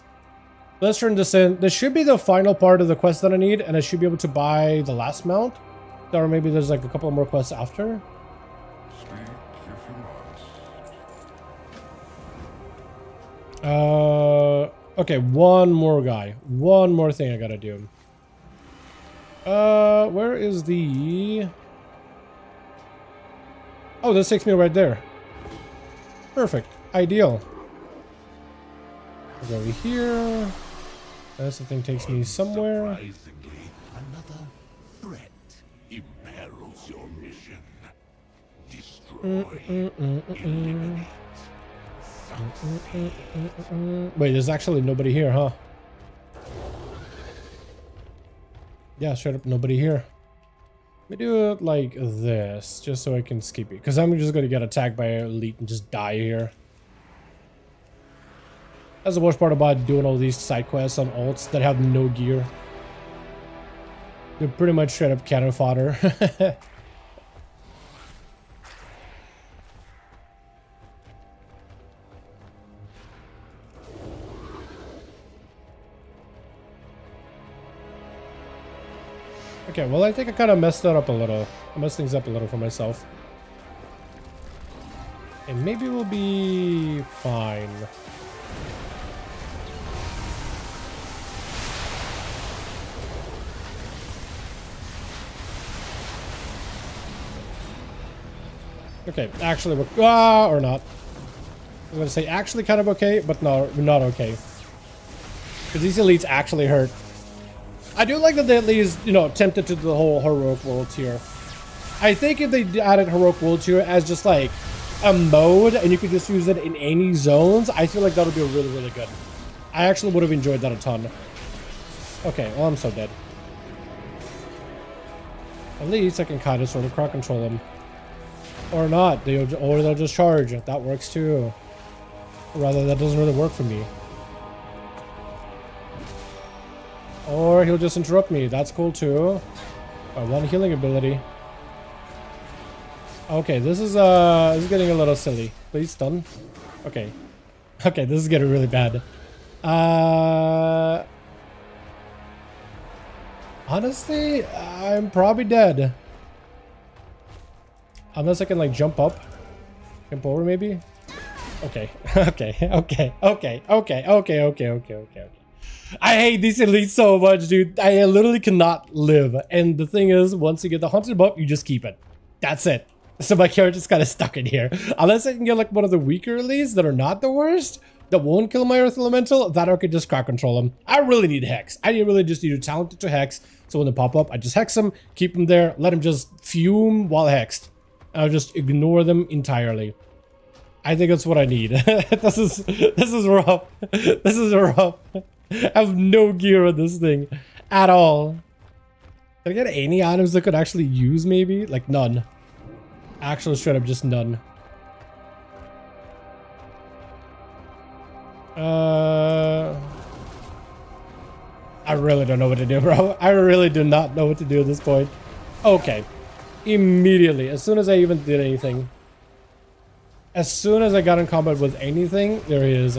Let's turn this in. This should be the final part of the quest that I need, and I should be able to buy the last mount. Or maybe there's like a couple more quests after. Okay, one more guy. One more thing I gotta do. Where is the... Oh, this takes me right there. Perfect. Ideal. I'll go over here. This thing takes me somewhere. Another threat imperils your mission. Destroy. Eliminate. Wait, there's actually nobody here, huh? Yeah, straight up nobody here. Let me do it like this, just so I can skip it. Because I'm just going to get attacked by an elite and just die here. That's the worst part about doing all these side quests on ults that have no gear. They're pretty much straight up cannon fodder. Okay, well, I think I kind of messed that up a little. I messed things up a little for myself. And maybe we'll be fine. Okay, actually, or not. I was gonna say actually kind of okay, but no, not okay. Because these elites actually hurt. I do like that they at least, you know, attempted to do the whole heroic world tier. I think if they added heroic world tier as just like a mode and you could just use it in any zones, I feel like that would be really, really good. I actually would have enjoyed that a ton. Okay, well, I'm so dead. At least I can kind of sort of crowd control them. Or not, or they'll just charge. That works too. Or rather, that doesn't really work for me. Or he'll just interrupt me. That's cool too. One healing ability. Okay, this is getting a little silly. Please stun. Okay. Okay, this is getting really bad. Honestly, I'm probably dead. Unless I can like jump up. Jump over maybe? Okay. Okay. I hate these elites so much, dude. I literally cannot live. And the thing is, once you get the haunted buff, you just keep it. That's it. So my character's kind of stuck in here. Unless I can get like one of the weaker elites that are not the worst, that won't kill my Earth Elemental, that I could just crowd control them. I really need Hex. I really just need to talent it to Hex. So when they pop up, I just Hex them, keep them there, let them just fume while Hexed. I'll just ignore them entirely. I think that's what I need. This is rough. This is rough. I have no gear on this thing at all. Can I get any items that could actually use maybe? Like none. Actually straight up just none. I really don't know what to do, bro. I really do not know what to do at this point. Okay. Immediately, as soon as I even did anything. As soon as I got in combat with anything, there he is.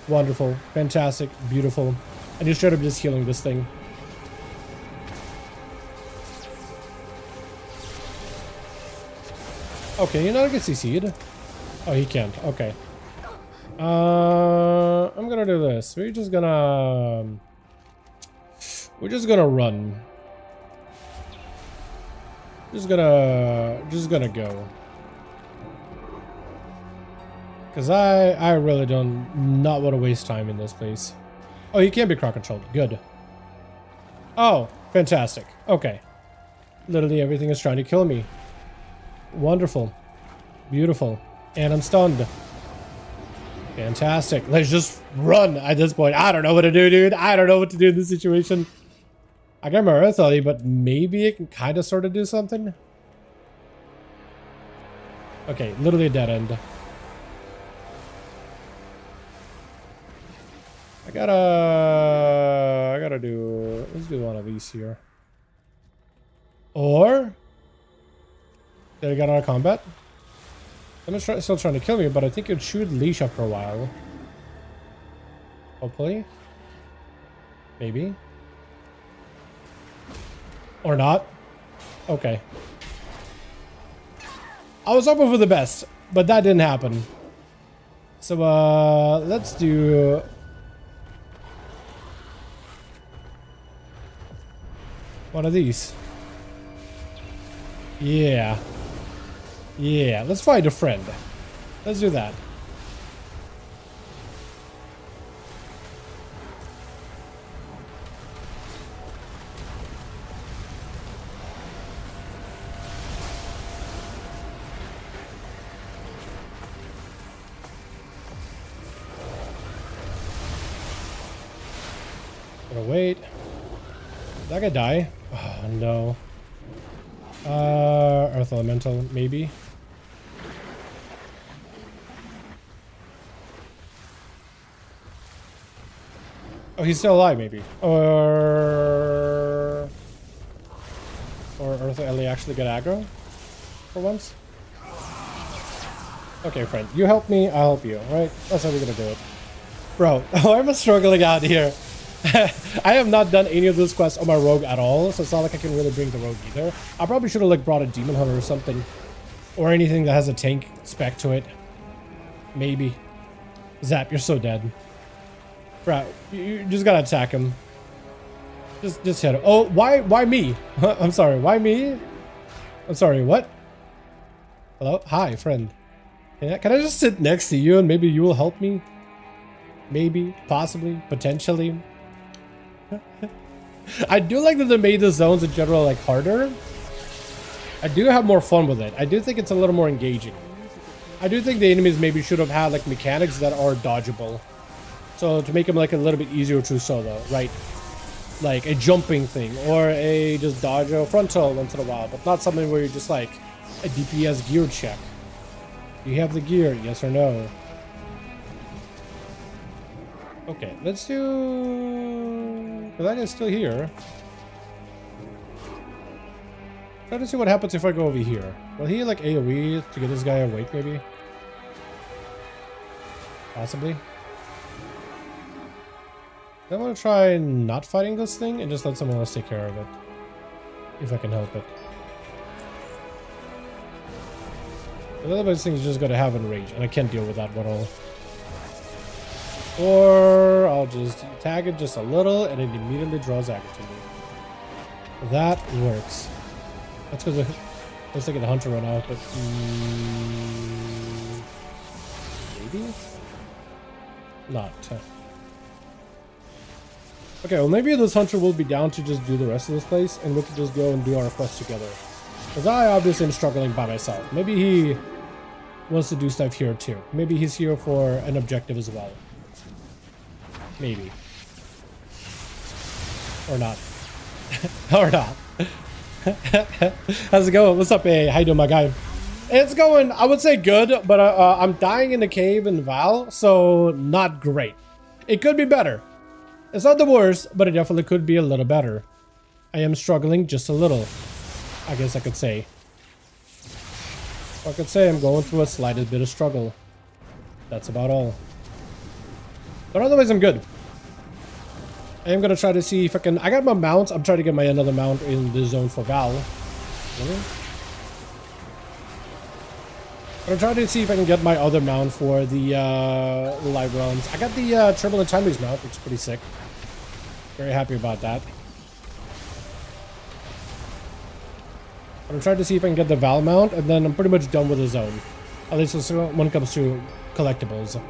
Wonderful, fantastic, beautiful. And you're straight up just healing this thing. Okay, you're not gonna CC'd. Oh, he can't. Okay. I'm gonna do this. We're just gonna run. Just gonna go. Because I really don't not want to waste time in this place. Oh, he can't be crowd controlled. Good. Oh, fantastic. Okay. Literally everything is trying to kill me. Wonderful. Beautiful. And I'm stunned. Fantastic. Let's just run at this point. I don't know what to do, dude. I don't know what to do in this situation. I got my Earth Ellie, but maybe it can kind of sort of do something. Okay, literally a dead end. I gotta do, let's do one of these here. Or, did I get out of combat? I'm still trying to kill me, but I think it should leash after a while. Hopefully. Maybe. Or not. Okay. I was hoping for the best, but that didn't happen. So, let's do... one of these. Yeah. Yeah, let's find a friend. Let's do that. Gonna wait. Did that guy die? Oh no. Earth Elemental, maybe. Oh, he's still alive, maybe. Or Earth Ellie actually get aggro for once. Okay, friend, you help me, I'll help you. Right? That's how we're gonna do it, bro. Why am I struggling out here? I have not done any of those quests on my rogue at all, so it's not like I can really bring the rogue either. I probably should have like brought a demon hunter or something, or anything that has a tank spec to it. Maybe. Zap, you're so dead. Bro, you just gotta attack him. Just hit him. Oh, why me? I'm sorry, why me? I'm sorry, what? Hello? Hi, friend. Can I just sit next to you and maybe you will help me? Maybe, possibly, potentially. I do like that they made the zones in general like harder. I do have more fun with it. I do think it's a little more engaging. I do think the enemies maybe should have had like mechanics that are dodgeable. So to make them like a little bit easier to solo, right? Like a jumping thing or a just dodge a frontal once in a while, but not something where you're just like a DPS gear check. Do you have the gear? Yes or no? Okay, let's do... That is still here. Try to see what happens if I go over here. Will he like AoE to get this guy awake maybe? Possibly. I want to try not fighting this thing and just let someone else take care of it. If I can help it. The other thing is just going to have enrage, and I can't deal with that at all. Or I'll just tag it just a little, and it immediately draws aggro to me. That works. That's because I was thinking the hunter run out, but maybe not. Okay, well maybe this hunter will be down to just do the rest of this place, and we can just go and do our quest together. Because I obviously am struggling by myself. Maybe he wants to do stuff here too. Maybe he's here for an objective as well. Maybe. Or not. Or not. How's it going? What's up, hey? How you doing, my guy? It's going, I would say good, but I'm dying in the cave in Val, so not great. It could be better. It's not the worst, but it definitely could be a little better. I am struggling just a little, I guess I could say. I could say I'm going through a slightest bit of struggle. That's about all. But otherwise, I'm good. I am gonna try to see if I can... I got my mounts. I'm trying to get my another mount in the zone for Val. Really? I'm trying to see if I can get my other mount for the live runs. I got the Turbulent Timies mount, which is pretty sick. Very happy about that. I'm trying to see if I can get the Val mount, and then I'm pretty much done with the zone. At least when it comes to collectibles.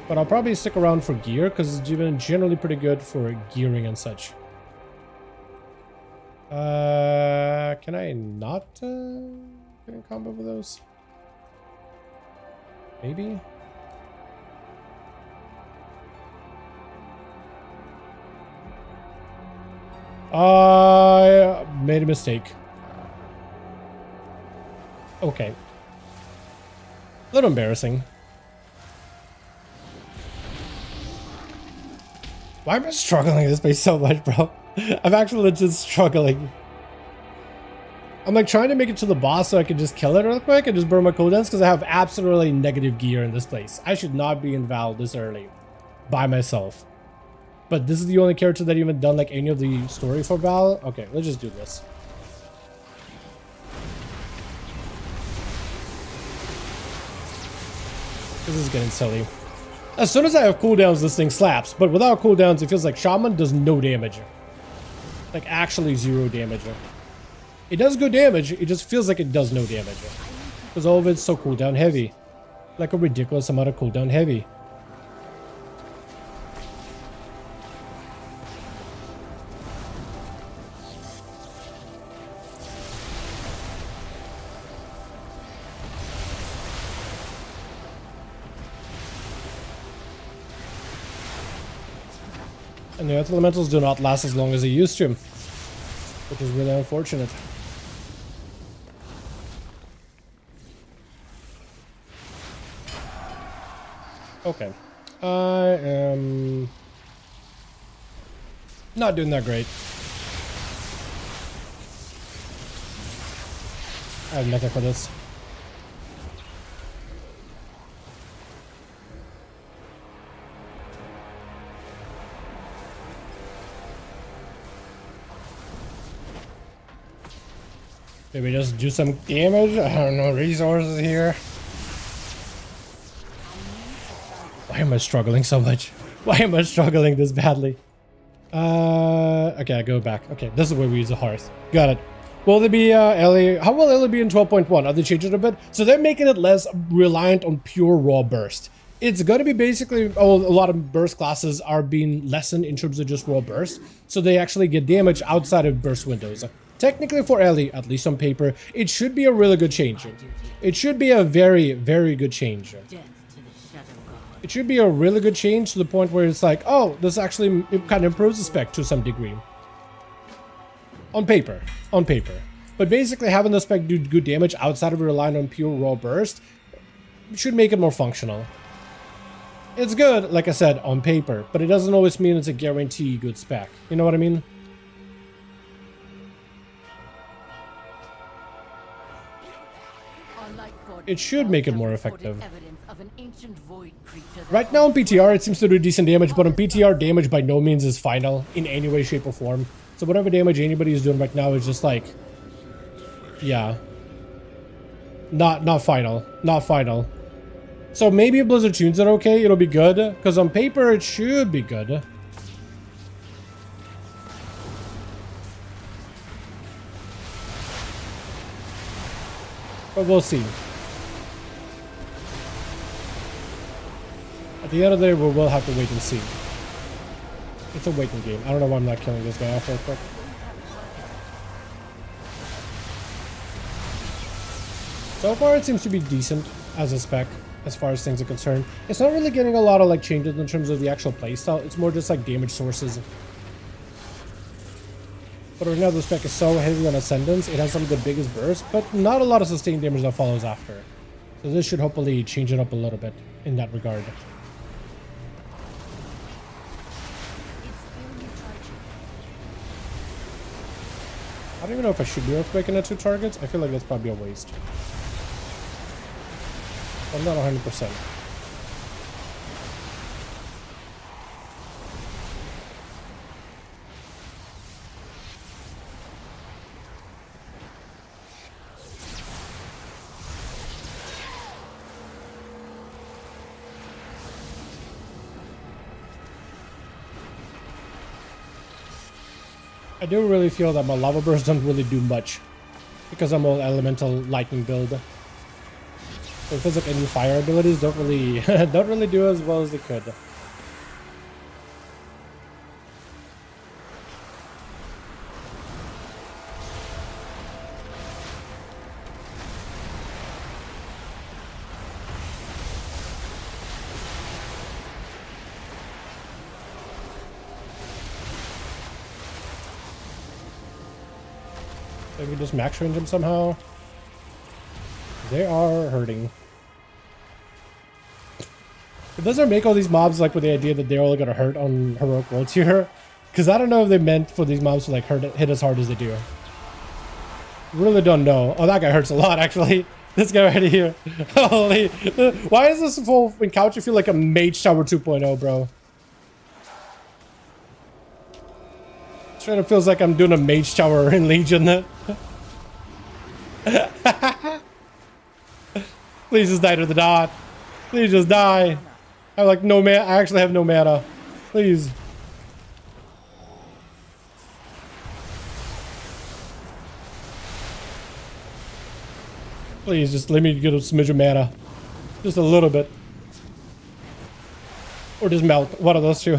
But I'll probably stick around for gear, because it's been generally pretty good for gearing and such. Can I not get in combo with those? Maybe? I made a mistake. Okay. A little embarrassing. Why am I struggling this place so much, bro? I'm actually legit struggling. I'm like trying to make it to the boss so I can just kill it real quick and just burn my cooldowns because I have absolutely negative gear in this place. I should not be in Val this early by myself. But this is the only character that even done like any of the story for Val. Okay, let's just do this. This is getting silly. As soon as I have cooldowns, this thing slaps. But without cooldowns, it feels like Shaman does no damage. Like actually 0 damage. It does good damage, it just feels like it does no damage. Because all of it's so cooldown heavy. Like a ridiculous amount of cooldown heavy. And the Earth Elementals do not last as long as they used to. Which is really unfortunate. Okay. I am not doing that great. I have nothing for this. Maybe just do some damage? I don't know, resources here. Why am I struggling so much? Why am I struggling this badly? Okay, I go back. Okay, this is where we use the hearth. Got it. Will there be LA? How will LA be in 12.1? Are they changing it a bit? So they're making it less reliant on pure raw burst. It's going to be basically, a lot of burst classes are being lessened in terms of just raw burst. So they actually get damage outside of burst windows. Technically for Ellie, at least on paper, it should be a really good change. It should be a very, very good change. It should be a really good change to the point where it's like, oh, this actually it kind of improves the spec to some degree. On paper. But basically having the spec do good damage outside of relying on pure raw burst should make it more functional. It's good, like I said, on paper, but it doesn't always mean it's a guarantee good spec. You know what I mean? It should make it more effective. Right now on PTR it seems to do decent damage, but on PTR damage by no means is final in any way, shape, or form. So whatever damage anybody is doing right now is just like, yeah, not final. So maybe if Blizzard tunes it okay, it'll be good, because on paper it should be good. But we'll see. At the end of the day, we will have to wait and see. It's a waiting game. I don't know why I'm not killing this guy off real quick. So far, it seems to be decent as a spec, as far as things are concerned. It's not really getting a lot of like changes in terms of the actual playstyle. It's more just like damage sources. But right now, the spec is so heavy on Ascendance. It has some of the biggest bursts, but not a lot of sustained damage that follows after. So this should hopefully change it up a little bit in that regard. I don't even know if I should be earthquaking at 2 targets. I feel like that's probably a waste. I'm not 100%. I do really feel that my lava bursts don't really do much because I'm all elemental lightning build. So it feels like any fire abilities don't really do as well as they could. Maybe just max range them somehow. They are hurting. It doesn't make all these mobs like with the idea that they're all gonna hurt on heroic world tier. Because I don't know if they meant for these mobs to like hit as hard as they do. Really don't know. Oh, that guy hurts a lot actually. This guy right here. Holy. Why is this full encounter feel like a Mage Tower 2.0, bro? Straight up feels like I'm doing a Mage Tower in Legion. Please just die to the dot. Please just die. I have like no mana. I actually have no mana. Please. Please just let me get a smidge of mana. Just a little bit. Or just melt. One of those two.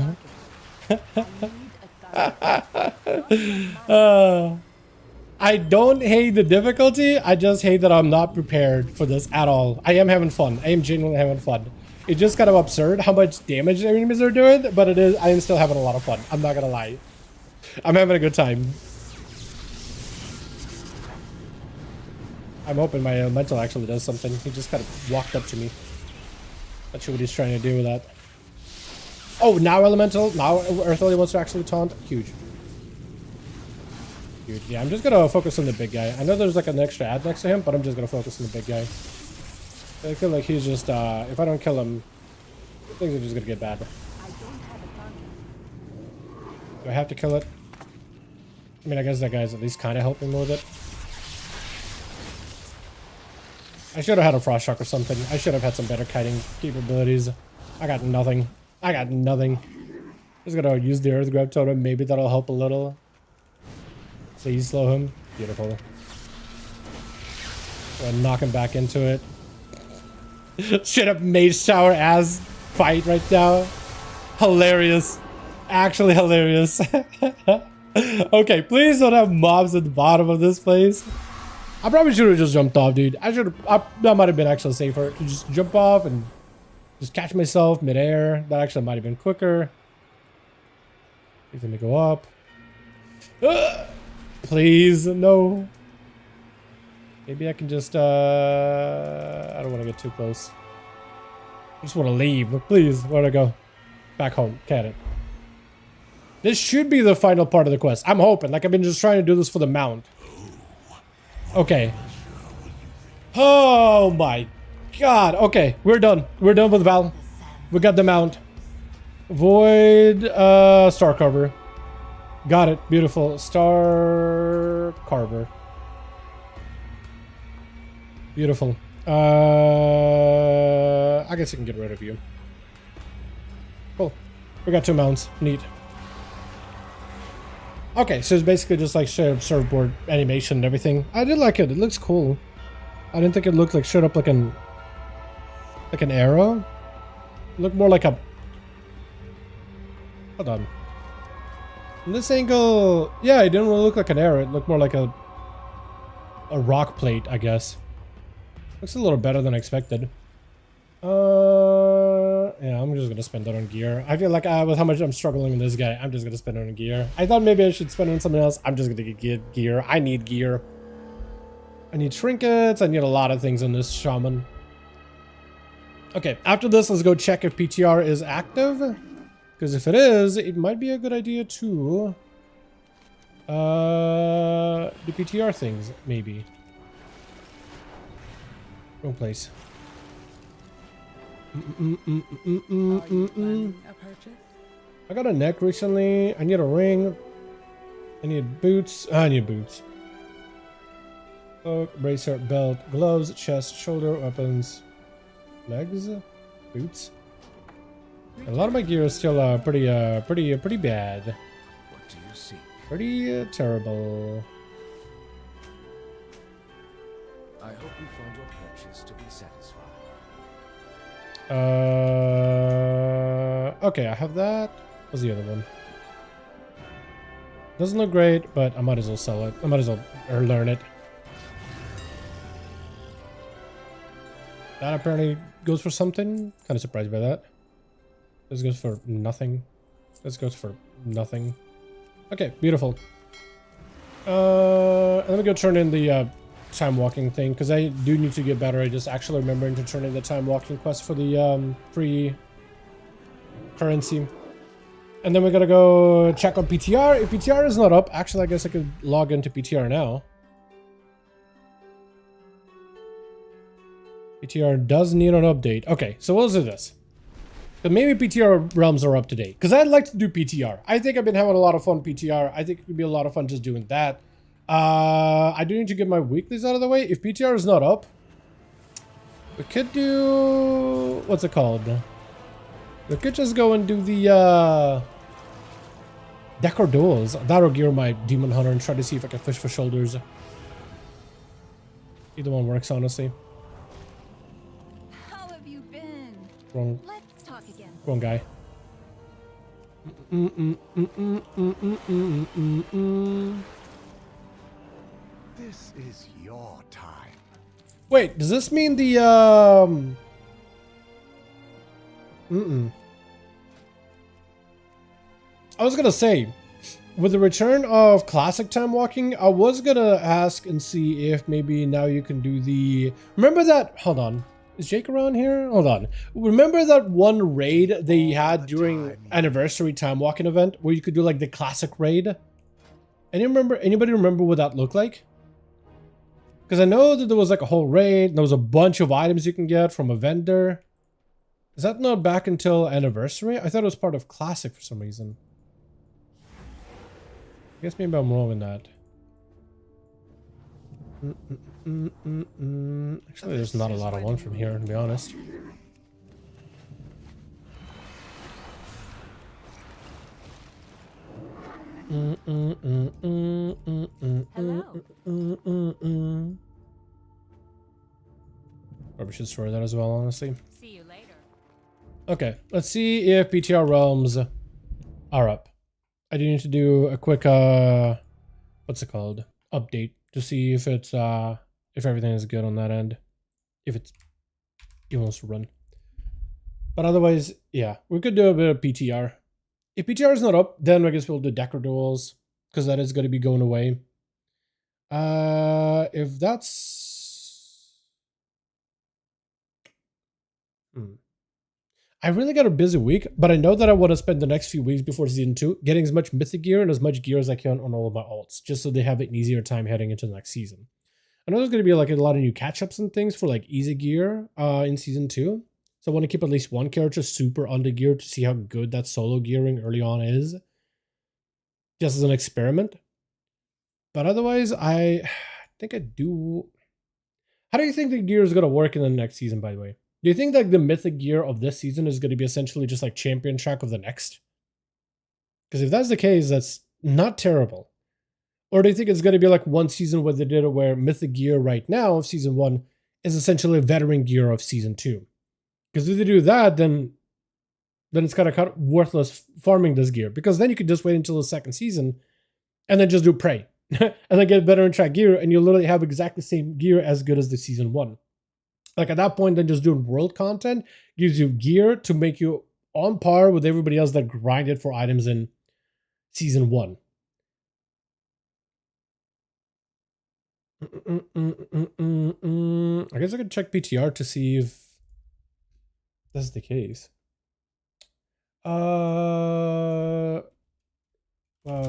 I don't hate the difficulty. I just hate that I'm not prepared for this at all. I am having fun. I am genuinely having fun. It's just kind of absurd how much damage enemies are doing, but it is. I am still having a lot of fun. I'm not gonna lie. I'm having a good time. I'm hoping my elemental actually does something. He just kind of walked up to me. Not sure what he's trying to do with that. Oh, now elemental. Now Earthly wants to actually taunt. Huge. Huge. Yeah, I'm just gonna focus on the big guy. I know there's like an extra ad next to him, but I'm just gonna focus on the big guy. I feel like he's just, if I don't kill him, things are just gonna get bad. Do I have to kill it? I mean, I guess that guy's at least kind of helping me with it. I should have had a frost shock or something. I should have had some better kiting capabilities. I got nothing. I got nothing. Just gonna use the earth grab totem. Maybe that'll help a little. Please slow him. Beautiful. Knock him back into it. Straight up mage tower ass fight right now. Hilarious. Actually hilarious. Okay, please don't have mobs at the bottom of this place. I probably should have just jumped off, dude. That might have been actually safer to just jump off and just catch myself midair. That actually might have been quicker. Please let me go up. Please, no. Maybe I can just, I don't want to get too close. I just want to leave. Please, where'd I go? Back home. Can it? This should be the final part of the quest. I'm hoping. Like, I've been just trying to do this for the mount. Okay. Oh my god. Okay, we're done. We're done with Val. We got the mount. Void, star carver. Got it. Beautiful. Star carver. Beautiful. I guess I can get rid of you. Cool. We got 2 mounts. Neat. Okay, so it's basically just like straight up surfboard animation and everything. I did like it. It looks cool. I didn't think it looked like straight up like an arrow. It looked more like a... Hold on. From this angle, yeah, it didn't really look like an arrow. It looked more like a rock plate, I guess. Looks a little better than I expected. Yeah, I'm just gonna spend that on gear. I feel like with how much I'm struggling with this guy, I'm just gonna spend it on gear. I thought maybe I should spend it on something else. I'm just gonna get gear. I need gear. I need trinkets. I need a lot of things on this shaman. Okay, after this, let's go check if PTR is active. Because if it is, it might be a good idea to do PTR things, maybe. Wrong place. I got a neck recently. I need a ring. I need boots. I need boots. Cloak, bracer, belt, gloves, chest, shoulder, weapons, legs, boots. A lot of my gear is still pretty bad. What do you see? Pretty terrible. I hope you found your purchase to be satisfied. Okay, I have that. What's the other one? Doesn't look great, but I might as well sell it. I might as well learn it. That apparently goes for something. Kind of surprised by that. This goes for nothing. This goes for nothing. Okay, beautiful. Let me go turn in the time walking thing, because I do need to get better at just actually remembering to turn in the time walking quest for the free currency. And then we gotta go check on PTR. If PTR is not up, actually I guess I could log into PTR now. PTR does need an update. Okay, so we'll do this. But maybe PTR realms are up to date, because I'd like to do PTR. I think I've been having a lot of fun PTR. I think it could be a lot of fun just doing that. I do need to get my weeklies out of the way. If PTR is not up, we could do... What's it called? We could just go and do the Decor Duels. That'll gear my Demon Hunter and try to see if I can fish for shoulders. Either one works, honestly. How have you been? Wrong. Let's talk again. Wrong guy. This is your time. Wait, does this mean the I was gonna say, with the return of classic time walking, I was gonna ask and see if maybe now you can do the... Remember that... Hold on. Is Jake around here? Hold on. Remember that one raid they had during anniversary time walking event where you could do like the classic raid? Anybody remember what that looked like? Because I know that there was like a whole raid, and there was a bunch of items you can get from a vendor. Is that not back until anniversary? I thought it was part of classic for some reason. I guess maybe I'm wrong in that. Actually, there's not a lot I want from here, to be honest. Hello. Probably should store that as well, honestly. See you later. Okay, let's see if PTR realms are up. I do need to do a quick what's it called? Update to see if it's if everything is good on that end. If it's it wants to run. But otherwise, yeah, we could do a bit of PTR. If PTR is not up, then I guess we'll do Decker Duels, because that is going to be going away. If that's... I really got a busy week, but I know that I want to spend the next few weeks before Season 2 getting as much Mythic gear and as much gear as I can on all of my alts, just so they have an easier time heading into the next season. I know there's going to be like a lot of new catch-ups and things for like easy gear in Season 2. So I want to keep at least one character super under gear to see how good that solo gearing early on is. Just as an experiment. But otherwise, I think I do... How do you think the gear is going to work in the next season, by the way? Do you think that the mythic gear of this season is going to be essentially just like champion track of the next? Because if that's the case, that's not terrible. Or do you think it's going to be like one season where they did it where mythic gear right now of season 1 is essentially veteran gear of season 2? Because if they do that, then it's kind of worthless farming this gear. Because then you could just wait until the second season and then just do prey. And then get veteran track gear and you'll literally have exactly the same gear as good as the season 1. Like at that point, then just doing world content gives you gear to make you on par with everybody else that grinded for items in season 1. I guess I could check PTR to see if that's the case.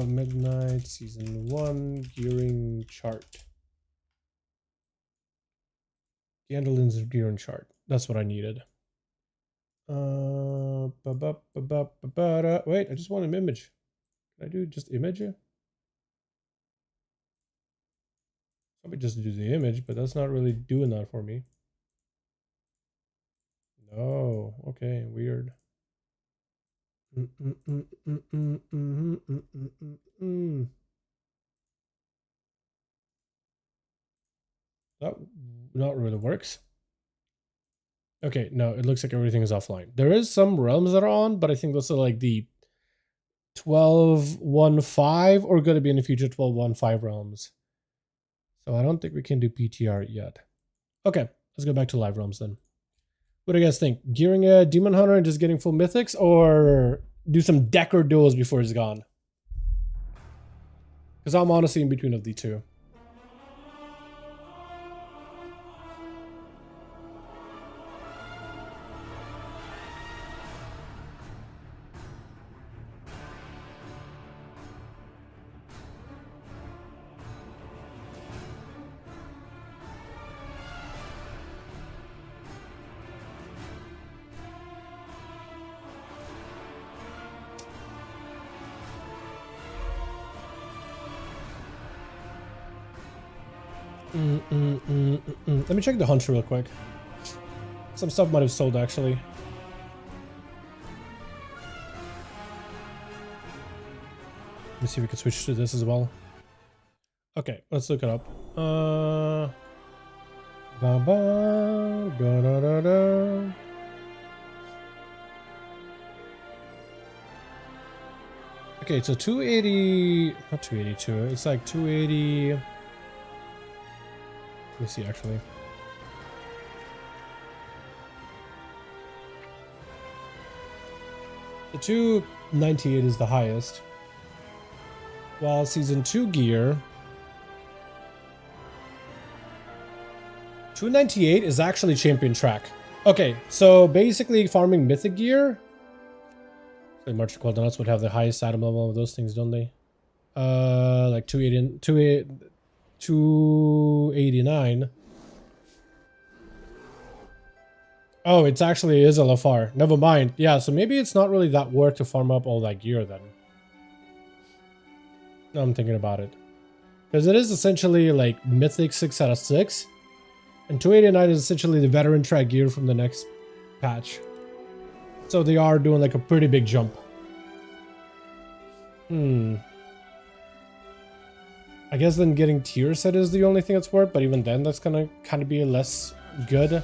Midnight season 1 gearing chart. Gandolin's gearing chart. That's what I needed. Wait, I just want an image. Can I do just image? Probably just do the image, but that's not really doing that for me. No, okay, weird. That not really works. Okay, no, it looks like everything is offline. There is some realms that are on, but I think those are like the 12.1.5 or going to be in the future 12.1.5 realms. So I don't think we can do PTR yet. Okay, let's go back to live realms then. What do you guys think? Gearing a Demon Hunter and just getting full mythics, or do some Decker duels before he's gone? Because I'm honestly in between of the two. Let me check the hunter real quick. Some stuff might have sold actually. Let me see if we can switch to this as well. Okay, let's look it up. Okay, so 280, not 282, it's like 280. Let me see actually. The 298 is the highest. While season 2 gear 298 is actually champion track. Okay, so basically farming mythic gear. The March Quadrants would have the highest item level of those things, don't they? Like 289. Oh, it's actually is a Lafar. Never mind. Yeah, so maybe it's not really that worth to farm up all that gear then. Now I'm thinking about it. Because it is essentially like Mythic 6 out of 6. And 289 is essentially the veteran track gear from the next patch. So they are doing like a pretty big jump. I guess then getting tier set is the only thing that's worth, but even then that's gonna kind of be less good.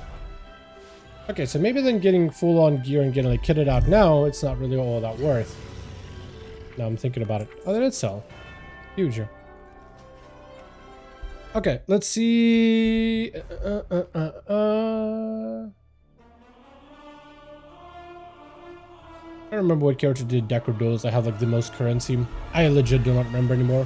Okay, so maybe then getting full on gear and getting like kitted out now, it's not really all that worth. Now I'm thinking about it. Oh, they did sell. Huge. Okay, let's see. I don't remember what character did Decker Duels. I have like the most currency. I legit do not remember anymore.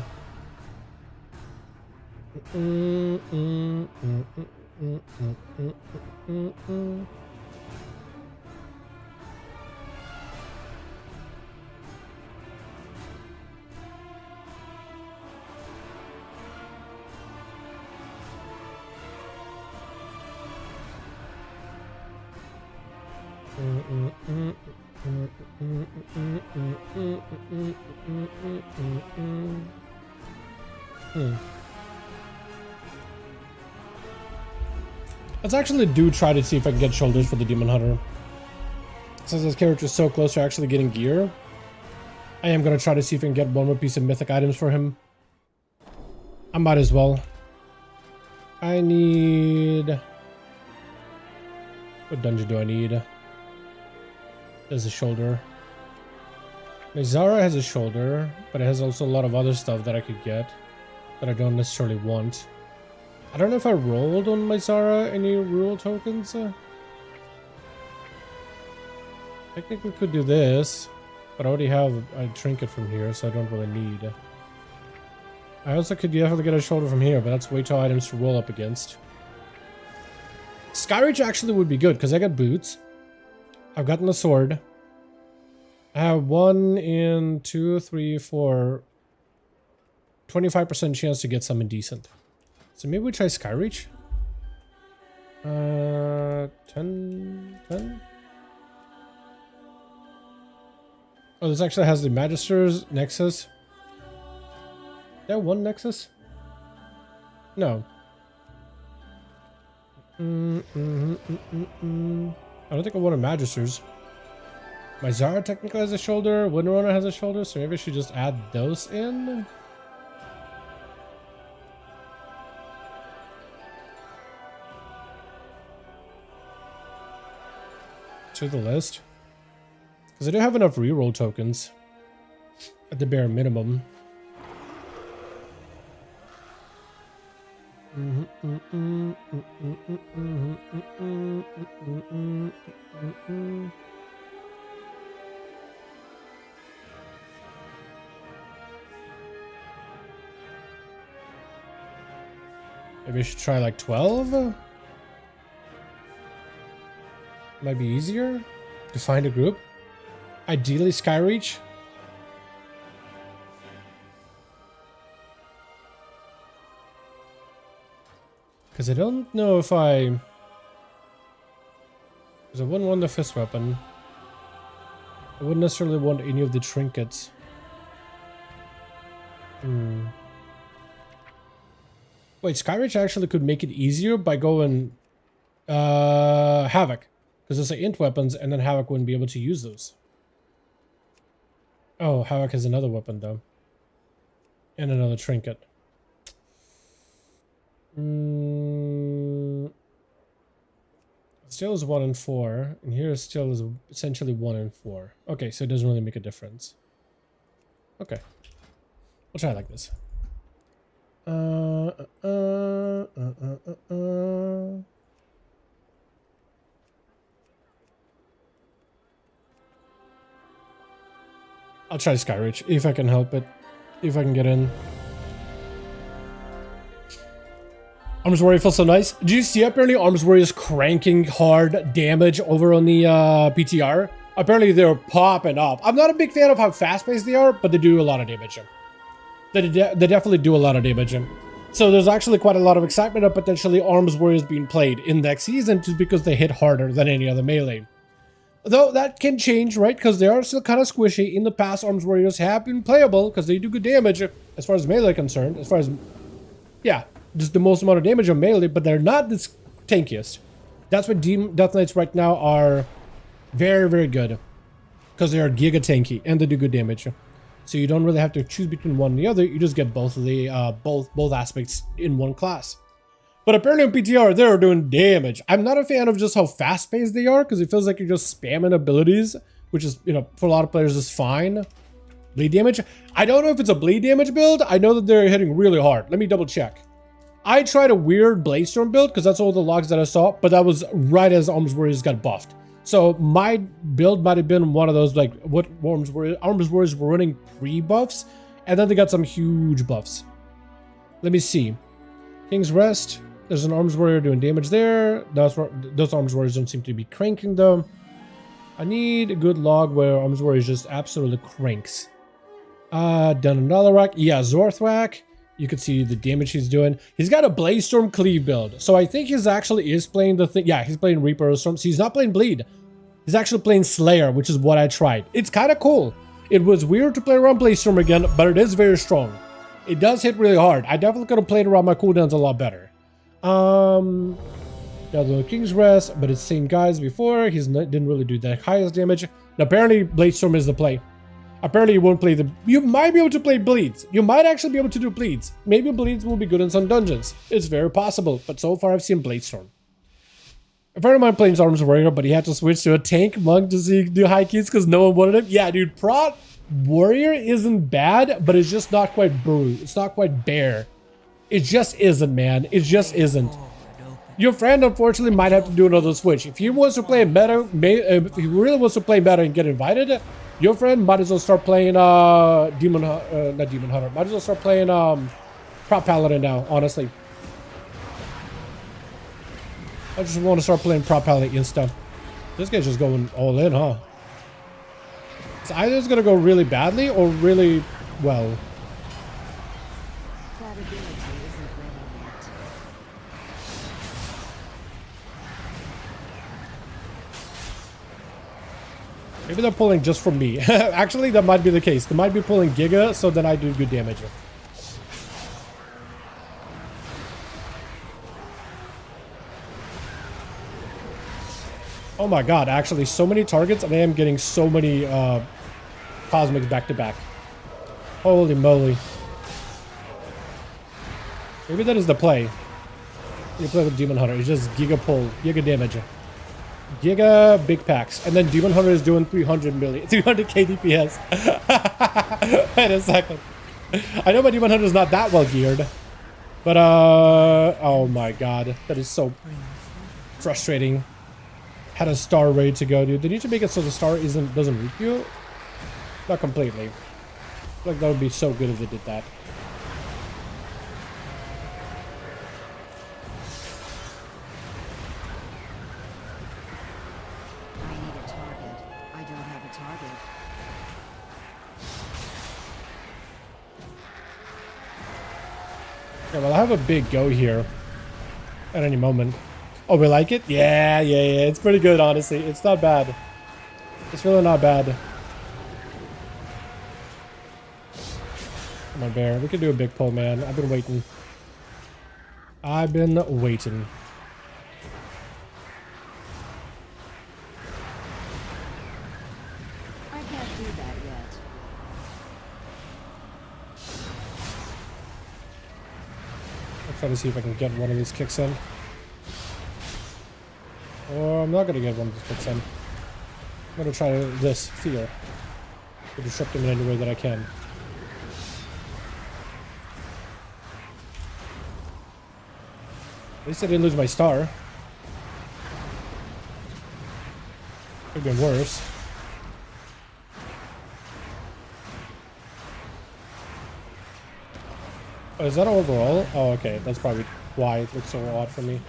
Let's actually try to see if I can get shoulders for the Demon Hunter. Since this character is so close to actually getting gear, I am going to try to see if I can get one more piece of mythic items for him. I might as well. I need... What dungeon do I need? There's a shoulder. Zara has a shoulder, but it has also a lot of other stuff that I could get that I don't necessarily want. I don't know if I rolled on my Zara any rule tokens. Technically could do this, but I already have a trinket from here, so I don't really need. I also could definitely get a shoulder from here, but that's way too items to roll up against. Skyreach actually would be good, because I got boots. I've gotten a sword. I have 1 in 2, 3, 4... 25% chance to get something decent. So maybe we try Skyreach? 10? Oh, this actually has the Magister's Nexus. Is there one Nexus? No. I don't think I want a Magister's. My Zara technically has a shoulder. Windrunner has a shoulder, so maybe I should just add those in. To the list. Because I do have enough reroll tokens. At the bare minimum. Maybe I should try like 12? Might be easier to find a group. Ideally Skyreach. Because I don't know if I... Because I wouldn't want the fist weapon. I wouldn't necessarily want any of the trinkets. Wait, Skyreach actually could make it easier by going Havoc. Because it's like int weapons, and then Havoc wouldn't be able to use those. Oh, Havoc has another weapon though. And another trinket. Still is 1 in 4, and here still is essentially 1 in 4. Okay, so it doesn't really make a difference. Okay. We'll try it like this. I'll try Skyreach, if I can help it. If I can get in. Arms Warrior feels so nice. Did you see apparently Arms Warrior is cranking hard damage over on the PTR? Apparently they're popping up. I'm not a big fan of how fast-paced they are, but they do a lot of damage. They definitely do a lot of damage. So there's actually quite a lot of excitement of potentially Arms Warriors being played in next season just because they hit harder than any other melee. Though that can change, right? Because they are still kind of squishy. In the past, Arms Warriors have been playable because they do good damage as far as melee concerned, as far as Yeah, just the most amount of damage on melee, but they're not the tankiest. That's why Death Knights right now are very, very good. Because they are giga tanky and they do good damage. So you don't really have to choose between one and the other. You just get both of the both aspects in one class. But apparently on PTR, they're doing damage. I'm not a fan of just how fast-paced they are, because it feels like you're just spamming abilities, which is, you know, for a lot of players is fine. Bleed damage. I don't know if it's a bleed damage build. I know that they're hitting really hard. Let me double check. I tried a weird Bladestorm build, because that's all the logs that I saw, but that was right as Arms Warriors got buffed. So my build might have been one of those, like, what Arms Warriors were running pre-buffs, and then they got some huge buffs. Let me see. King's Rest. There's an Arms Warrior doing damage there. Those Arms Warriors don't seem to be cranking, though. I need a good log where Arms Warriors just absolutely cranks. Dun and Dalaran. Yeah, Zorthwak. You can see the damage he's doing. He's got a Bladestorm Cleave build. So I think he's actually is playing the thing. Yeah, he's playing Reaper of Storms. He's not playing Bleed. He's actually playing Slayer, which is what I tried. It's kind of cool. It was weird to play around Bladestorm again, but it is very strong. It does hit really hard. I definitely could have played around my cooldowns a lot better. Got the King's Rest, but it's same guys before. Didn't really do the highest damage. And apparently, Bladestorm is the play. Apparently, you won't play the... You might be able to play Bleeds. You might actually be able to do Bleeds. Maybe Bleeds will be good in some dungeons. It's very possible, but so far I've seen Bladestorm. A friend of mine plays Arms Warrior, but he had to switch to a tank monk to do high keys because no one wanted him. Yeah, dude, Prot Warrior isn't bad, but it's just not quite brew. It's not quite bare. It just isn't, man. It just isn't. Your friend, unfortunately, might have to do another switch. If he wants to play meta, if he really wants to play meta and get invited, your friend might as well start playing not Demon Hunter. Might as well start playing Prop Paladin now, honestly. I just want to start playing Prop Paladin insta. This guy's just going all in, huh? It's either it's gonna go really badly or really well. Maybe they're pulling just for me. Actually, that might be the case. They might be pulling Giga, so then I do good damage. Oh my god, actually, so many targets, and I am getting so many Cosmics back to back. Holy moly. Maybe that is the play. You play with Demon Hunter. It's just Giga pull, Giga damage. Giga big packs, and then Demon Hunter is doing 300 KDPS. Wait a second. I know my Demon Hunter is not that well geared, but oh my god, that is so frustrating. Had a star ready to go, dude. They need to make it so the star doesn't reap you. Not completely. I feel like that would be so good if they did that. Yeah, well, I have a big go here at any moment. Oh, we like it? Yeah. It's pretty good, honestly. It's not bad. It's really not bad. Come on, bear. We can do a big pull, man. I've been waiting. I can't do that yet. I'll try to see if I can get one of these kicks in. Or I'm not going to get one of these kicks in. I'm going to try this fear. To disrupt him in any way that I can. At least I didn't lose my star. Could have been worse. Oh, is that overall? Oh, okay. That's probably why it looks so odd for me.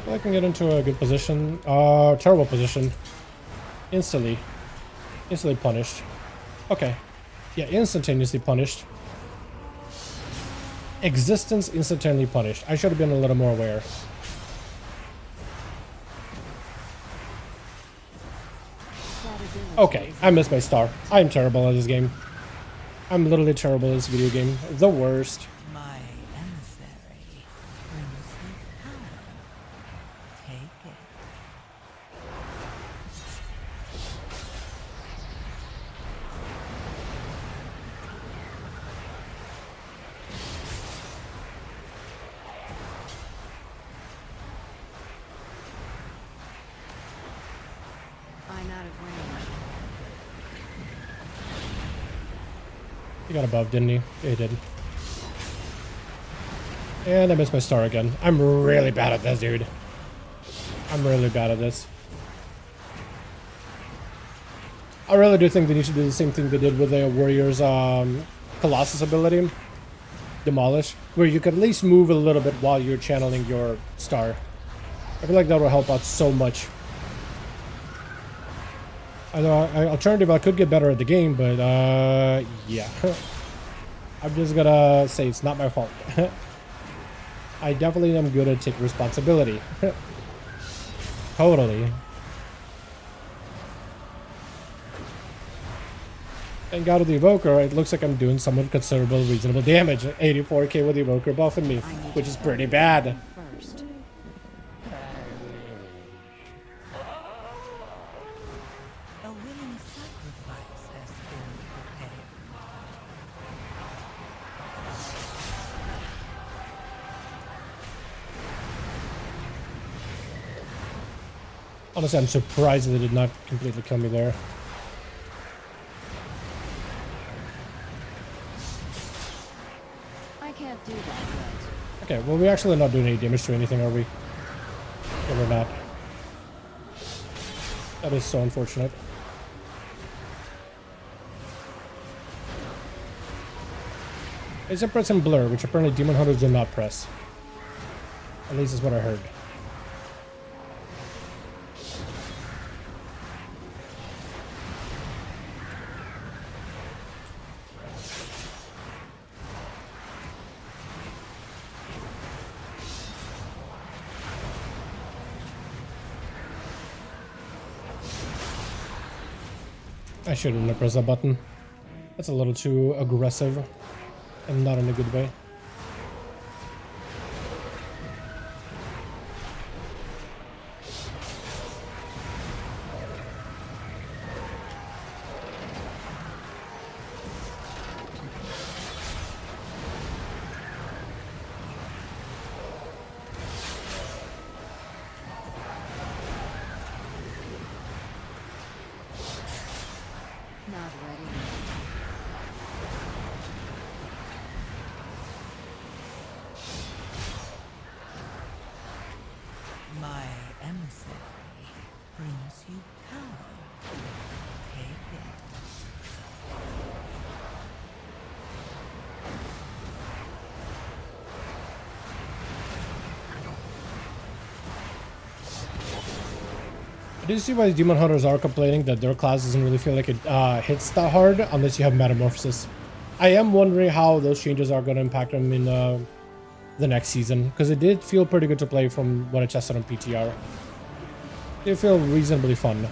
I can get into a good position. Terrible position. Instantly punished. Okay. Yeah, instantaneously punished. Existence instantaneously punished. I should have been a little more aware. Okay, I missed my star. I'm terrible at this game. I'm literally terrible at this video game. The worst. My emissary brings you power. Take it. I'm out of range. He got above, didn't he? Yeah, he did. And I missed my star again. I'm really bad at this, dude. I'm really bad at this. I really do think they need to do the same thing they did with the Warriors Colossus ability. Demolish. Where you could at least move a little bit while you're channeling your star. I feel like that will help out so much. I know, alternative, I could get better at the game, but, yeah. I'm just gonna say it's not my fault. I definitely am good at taking responsibility. Totally. Thank God with the Evoker, it looks like I'm doing somewhat considerable, reasonable damage. 84k with the Evoker buffing me, which is pretty bad. First. A willing sacrifice has been prepared. Honestly, I'm surprised they did not completely kill me there. I can't do that yet. Okay, well, we're actually not doing any damage to anything, are we? Yeah, we're not. That is so unfortunate. It's a press and blur, which apparently Demon Hunters do not press. At least is what I heard. I shouldn't have pressed that button. That's a little too aggressive and not in a good way. Not ready. My emissary brings you power. Take it. I do see why the Demon Hunters are complaining that their class doesn't really feel like it hits that hard unless you have Metamorphosis. I am wondering how those changes are going to impact them in the next season, because it did feel pretty good to play from what I tested on PTR. They feel reasonably fun.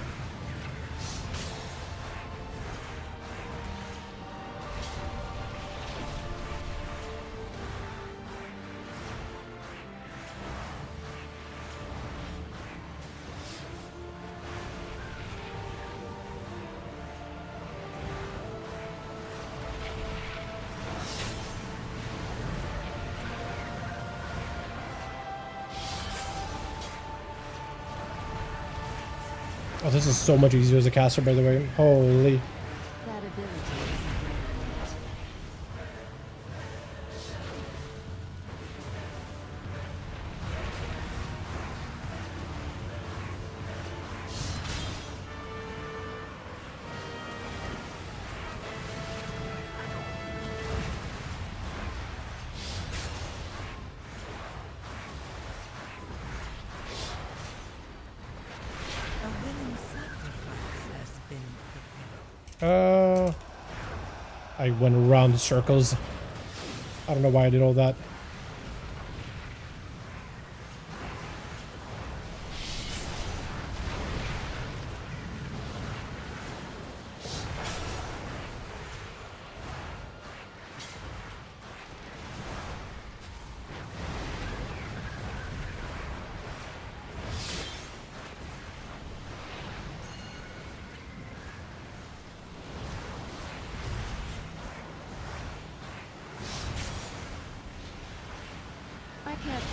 Oh, this is so much easier as a caster, by the way. Holy. That ability isn't ready yet. I went around the circles. I don't know why I did all that. I can't.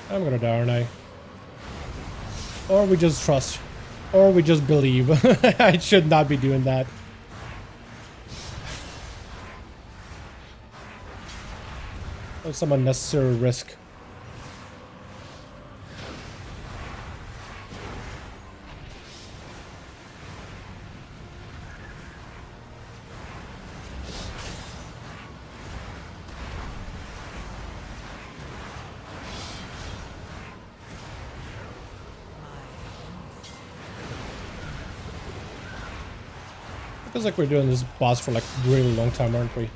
I'm gonna die, aren't I? Or we just trust. Or we just believe. I should not be doing that. That's some unnecessary risk. Feels like we're doing this boss for like a really long time, aren't we?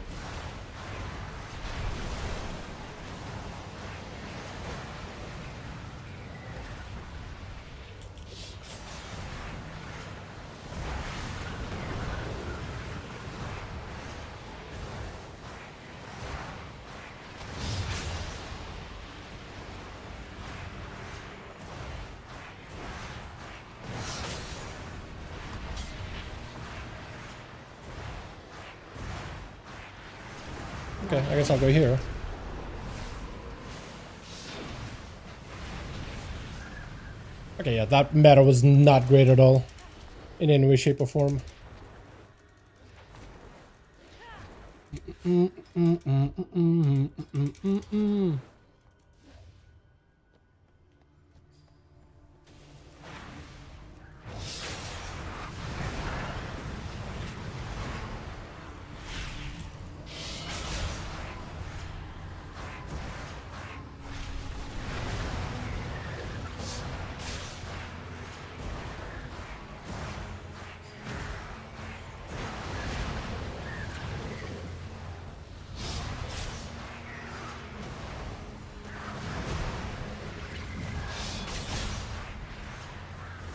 Okay, I guess I'll go here. Okay, yeah, that meta was not great at all. In any way, shape, or form.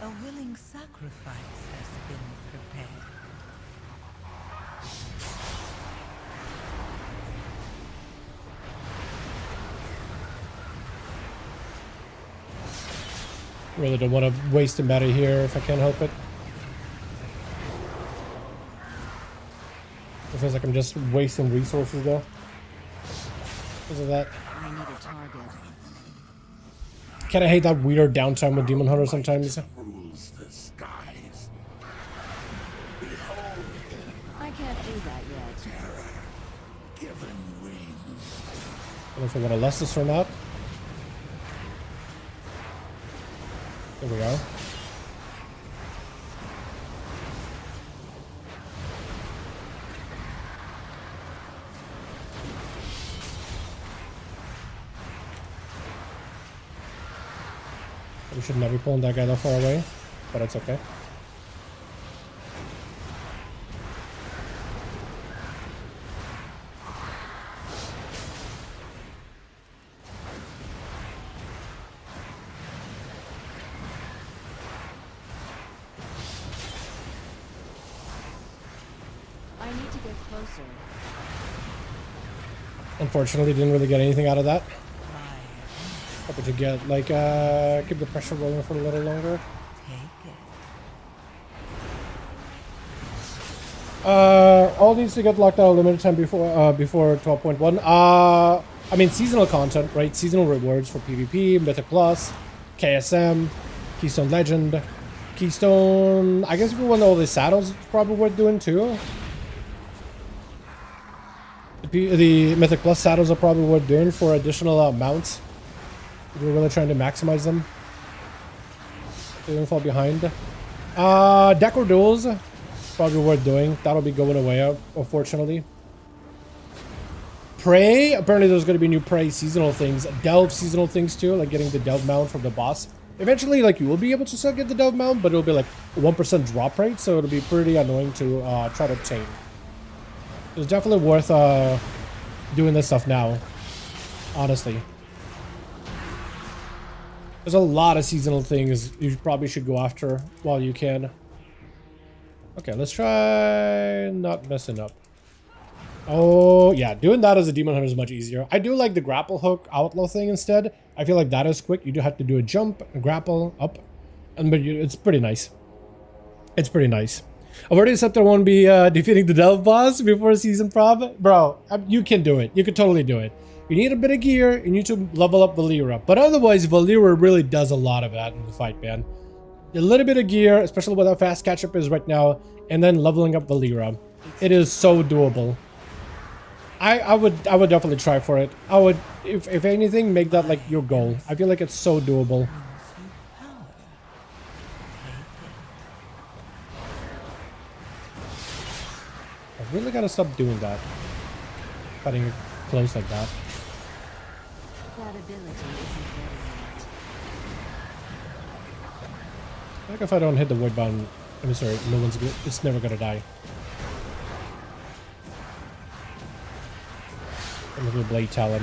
A willing sacrifice has been prepared. Really don't want to waste a meta here if I can't help it. It feels like I'm just wasting resources though. Because of that. I need a target. Kinda hate that weird downtime with Demon Hunter sometimes. Rules the skies. I can't do that yet. Terror. Given wings. I don't know if I want to less this or not. There we go. We should not be pulling that guy that far away, but it's okay. I need to get closer. Unfortunately, didn't really get anything out of that. My Hoping to get, like, keep the pressure rolling for a little longer. take it. All needs to get locked out of limited time before 12.1. I mean, seasonal content, right? Seasonal rewards for PvP, Mythic Plus, KSM, Keystone Legend, Keystone. I guess if we want all the saddles, it's probably worth doing too. The Mythic Plus saddles are probably worth doing for additional mounts. If we're really trying to maximize them. They don't fall behind. Decor Duels, probably worth doing. That'll be going away, unfortunately. Prey, apparently there's going to be new Prey seasonal things. Delve seasonal things too, like getting the Delve mount from the boss. Eventually, like, you will be able to still get the delve mount, but it'll be like 1% drop rate, so it'll be pretty annoying to try to obtain. It's definitely worth doing this stuff now, honestly. There's a lot of seasonal things you probably should go after while you can. Okay, let's try not messing up. Oh, yeah, doing that as a demon hunter is much easier. I do like the grapple hook outlaw thing instead. I feel like that is quick. You do have to do a jump, a grapple, up, and but it's pretty nice. It's pretty nice. I've already accepted I won't be defeating the delve boss before season prob. Bro, you can do it. You can totally do it. You need a bit of gear. You need to level up Valera. But otherwise, Valera really does a lot of that in the fight, man. A little bit of gear, especially with how fast catch-up is right now, and then leveling up Valera. It is so doable. I would definitely try for it. I would, if anything, make that like your goal. I feel like it's so doable. I really gotta stop doing that. Cutting it close like that. That ability isn't ready yet. I think if I don't hit the void bound, I'm sorry, no one's good. It's never gonna die. A little blade talon.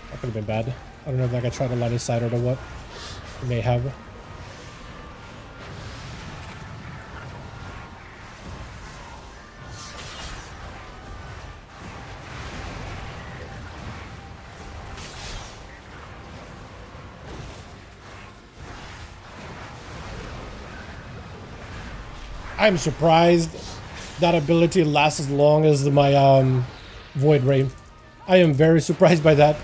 That could have been bad. I don't know if that guy tried to light his side or what. He may have. I'm surprised that ability lasts as long as my Void Ray. I am very surprised by that.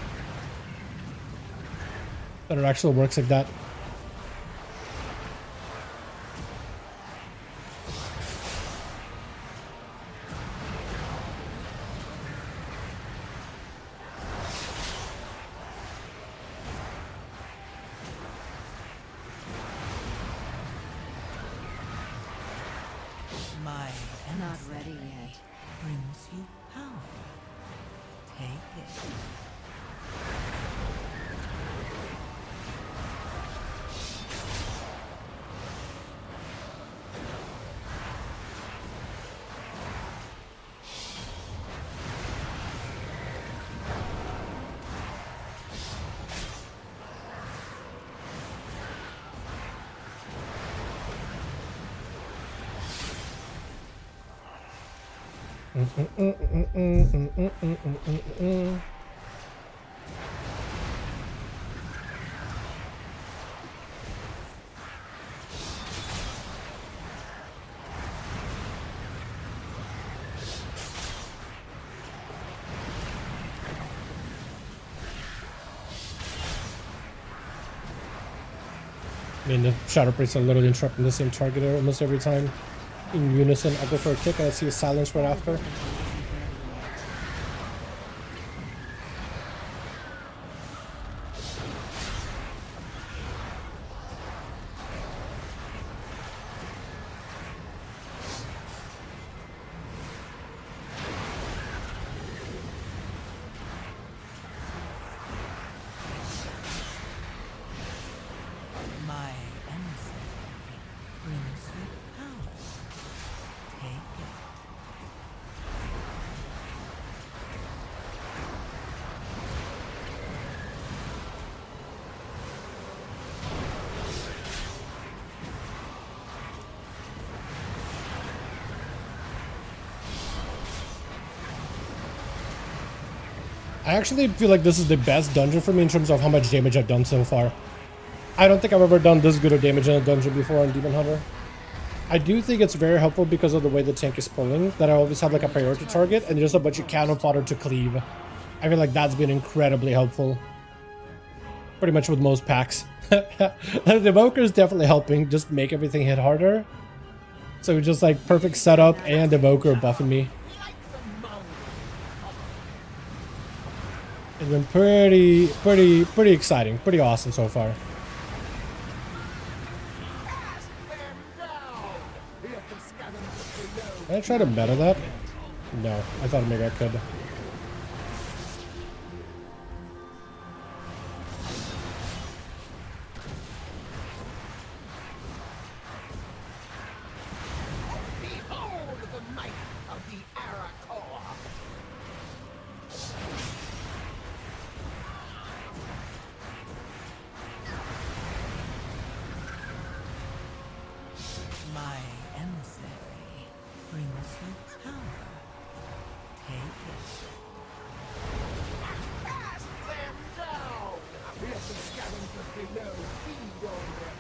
That it actually works like that. My Not ready yet. brings you power. Take it. I mean, the Shadow Priests are literally interrupting the same target almost every time. In unison, I go for a kick and I see a silence right after. My ancestry brings you power. Take it. I actually feel like this is the best dungeon for me in terms of how much damage I've done so far. I don't think I've ever done this good of damage in a dungeon before on Demon Hunter. I do think it's very helpful because of the way the tank is pulling, that I always have like a priority target and just a bunch of cannon fodder to cleave. I feel like that's been incredibly helpful. Pretty much with most packs. The Evoker is definitely helping just make everything hit harder. So just like perfect setup and Evoker buffing me. It's been pretty exciting, pretty awesome so far. Can I try to meta that? No, I thought maybe I could. My emissary brings you power. Take it. Cast them down! Let the scavengers below feed on them.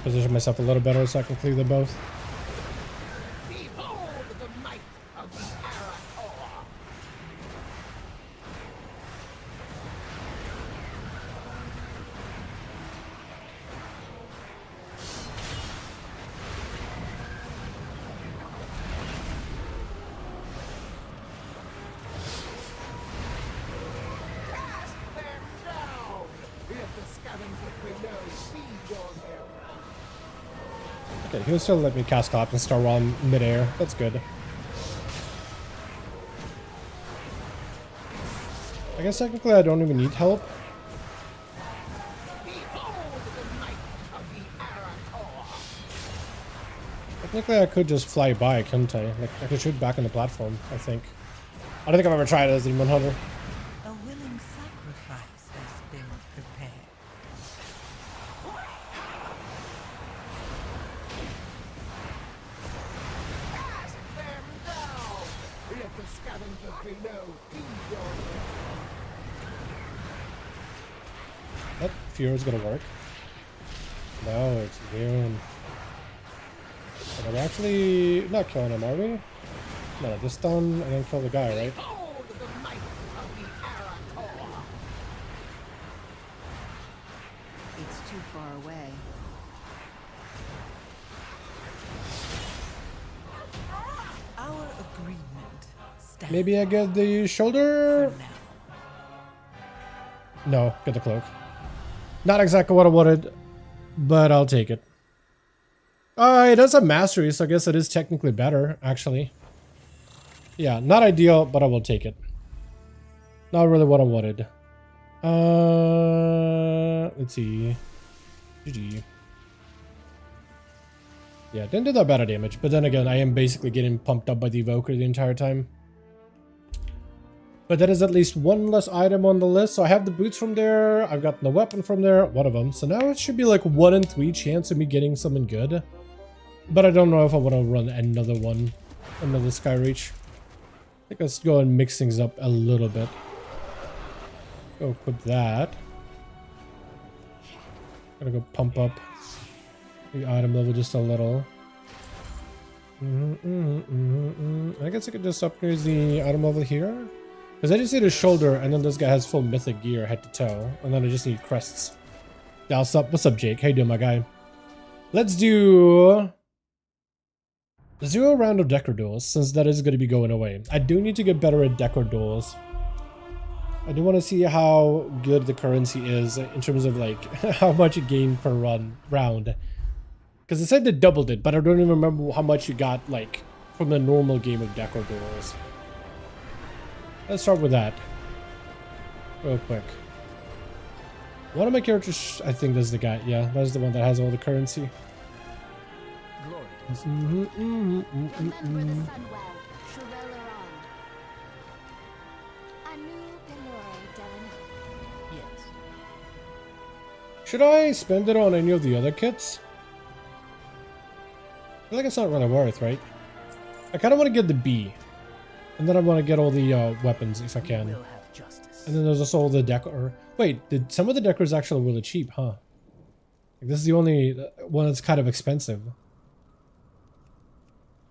Position myself a little better so I can clear them both. Behold the might of the Arator! Cast them down! Let the scavengers below feed on them. Okay, he'll still let me cast Collapse and Star while I'm midair. That's good. I guess technically I don't even need help. Behold the might of the Arator! Technically I could just fly by, couldn't I? Like, I could shoot back on the platform, I think. I don't think I've ever tried it as a Demon Hunter. A willing sacrifice has been prepared. Cast them down! Let the scavengers below feed on them. That Fury's gonna work. No, it's immune. But I'm actually not killing him, are we? No, just stun and then kill the guy, right? Behold the might of the Arator! It's too far away. Our agreement stands Maybe I get the shoulder? for now. No, get the cloak. Not exactly what I wanted, but I'll take it. It does have mastery, so I guess it is technically better, actually. Yeah, not ideal, but I will take it. Not really what I wanted. Let's see. GG. Yeah, didn't do that bad of damage, but then again, I am basically getting pumped up by the Evoker the entire time. But that is at least one less item on the list. So I have the boots from there. I've gotten the weapon from there. One of them. So now it should be like 1 in 3 chance of me getting something good. But I don't know if I want to run another one. Another Skyreach. I think let's go and mix things up a little bit. Go equip that. Gotta go pump up the item level just a little. I guess I could just upgrade the item level here. Because I just need a shoulder, and then this guy has full mythic gear head to toe. And then I just need crests. Yeah, what's up, Jake? How you doing, my guy? Let's do... Let's do a round of Decor Duels, since that is going to be going away. I do need to get better at Decor Duels. I do want to see how good the currency is in terms of, like, how much you gain per round. Because it said they doubled it, but I don't even remember how much you got, like, from the normal game of Decor Duels. Let's start with that. Real quick. One of my characters, I think that's the guy. Yeah, that's the one that has all the currency. Remember the Sunwell, Dalaran. Anu Pelore, Dylan. Yes. Should I spend it on any of the other kits? I feel like it's not really worth, right? I kind of want to get the B. And then I want to get all the weapons if I can. We'll have justice. And then there's also all the decor. Wait, did some of the decors actually really cheap, huh? Like, this is the only one that's kind of expensive.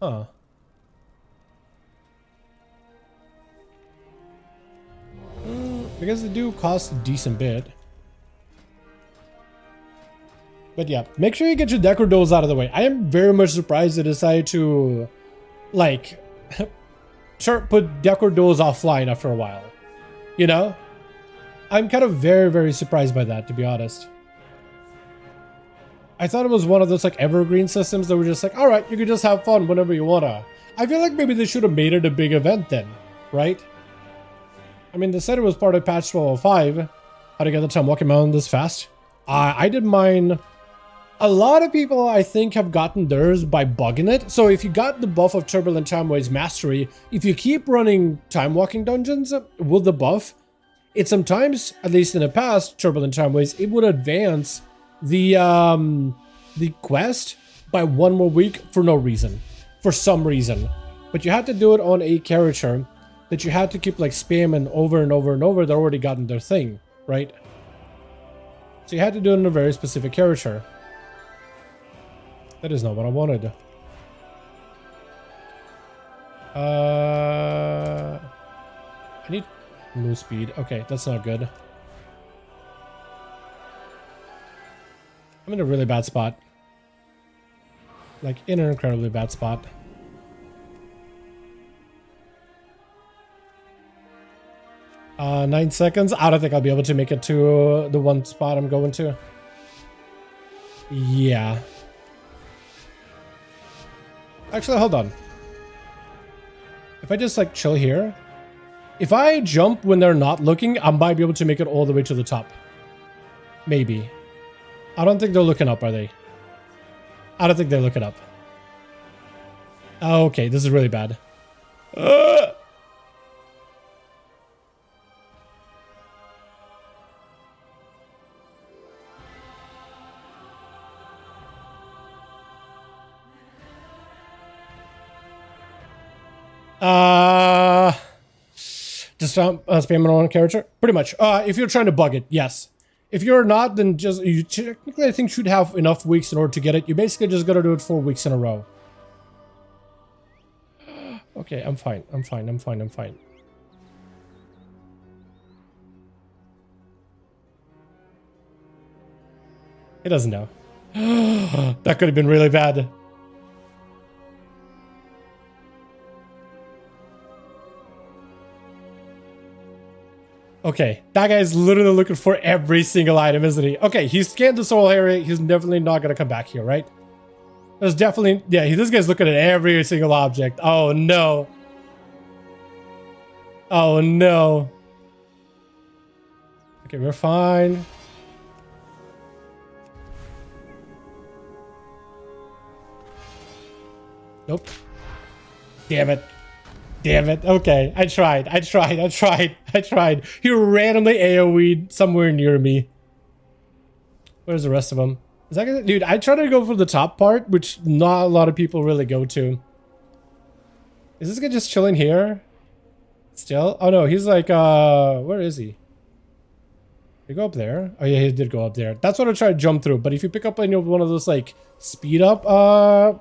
Huh. Because they do cost a decent bit. But yeah, make sure you get your decor duels out of the way. I am very much surprised they decided to, like, put decor duels offline after a while. You know? I'm kind of very, very surprised by that, to be honest. I thought it was one of those like evergreen systems that were just like, all right, you can just have fun whenever you wanna. I feel like maybe they should have made it a big event then, right? I mean, they said it was part of patch 1205. How to get the time walking around this fast. I did mine. A lot of people, I think, have gotten theirs by bugging it. So if you got the buff of Turbulent Timeways Mastery, if you keep running time walking dungeons with the buff, it sometimes, at least in the past, Turbulent Timeways, it would advance the quest by 1 more week for no reason. For some reason. But you had to do it on a character that you had to keep like spamming over and over and over. They're already gotten their thing, right? So you had to do it on a very specific character. That is not what I wanted. I need move speed. Okay, that's not good. I'm in a really bad spot. Like, in an incredibly bad spot. Uh, 9 seconds. I don't think I'll be able to make it to the one spot I'm going to. Yeah. Actually, hold on. If I just like chill here, if I jump when they're not looking, I might be able to make it all the way to the top. Maybe. I don't think they're looking up, are they? I don't think they're looking up. Oh, okay, this is really bad. Just spam it on a character? Pretty much. If you're trying to bug it, yes. If you're not, then just you technically I think should have enough weeks in order to get it. You basically just gotta do it 4 weeks in a row. Okay, I'm fine. I'm fine. I'm fine. I'm fine. He doesn't know. That could have been really bad. Okay, that guy's literally looking for every single item, isn't he? Okay, he scanned this whole area. He's definitely not going to come back here, right? There's definitely... Yeah, this guy's looking at every single object. Oh, no. Oh, no. Okay, we're fine. Nope. Damn it. Damn it. Okay, I tried. He randomly AoE'd somewhere near me. Where's the rest of them? Is that gonna... Dude, I try to go for the top part, which not a lot of people really go to. Is this guy just chilling here? Still? Oh no, he's like, where is he? Did he go up there? Oh yeah, he did go up there. That's what I tried to jump through, but if you pick up any one of those like speed up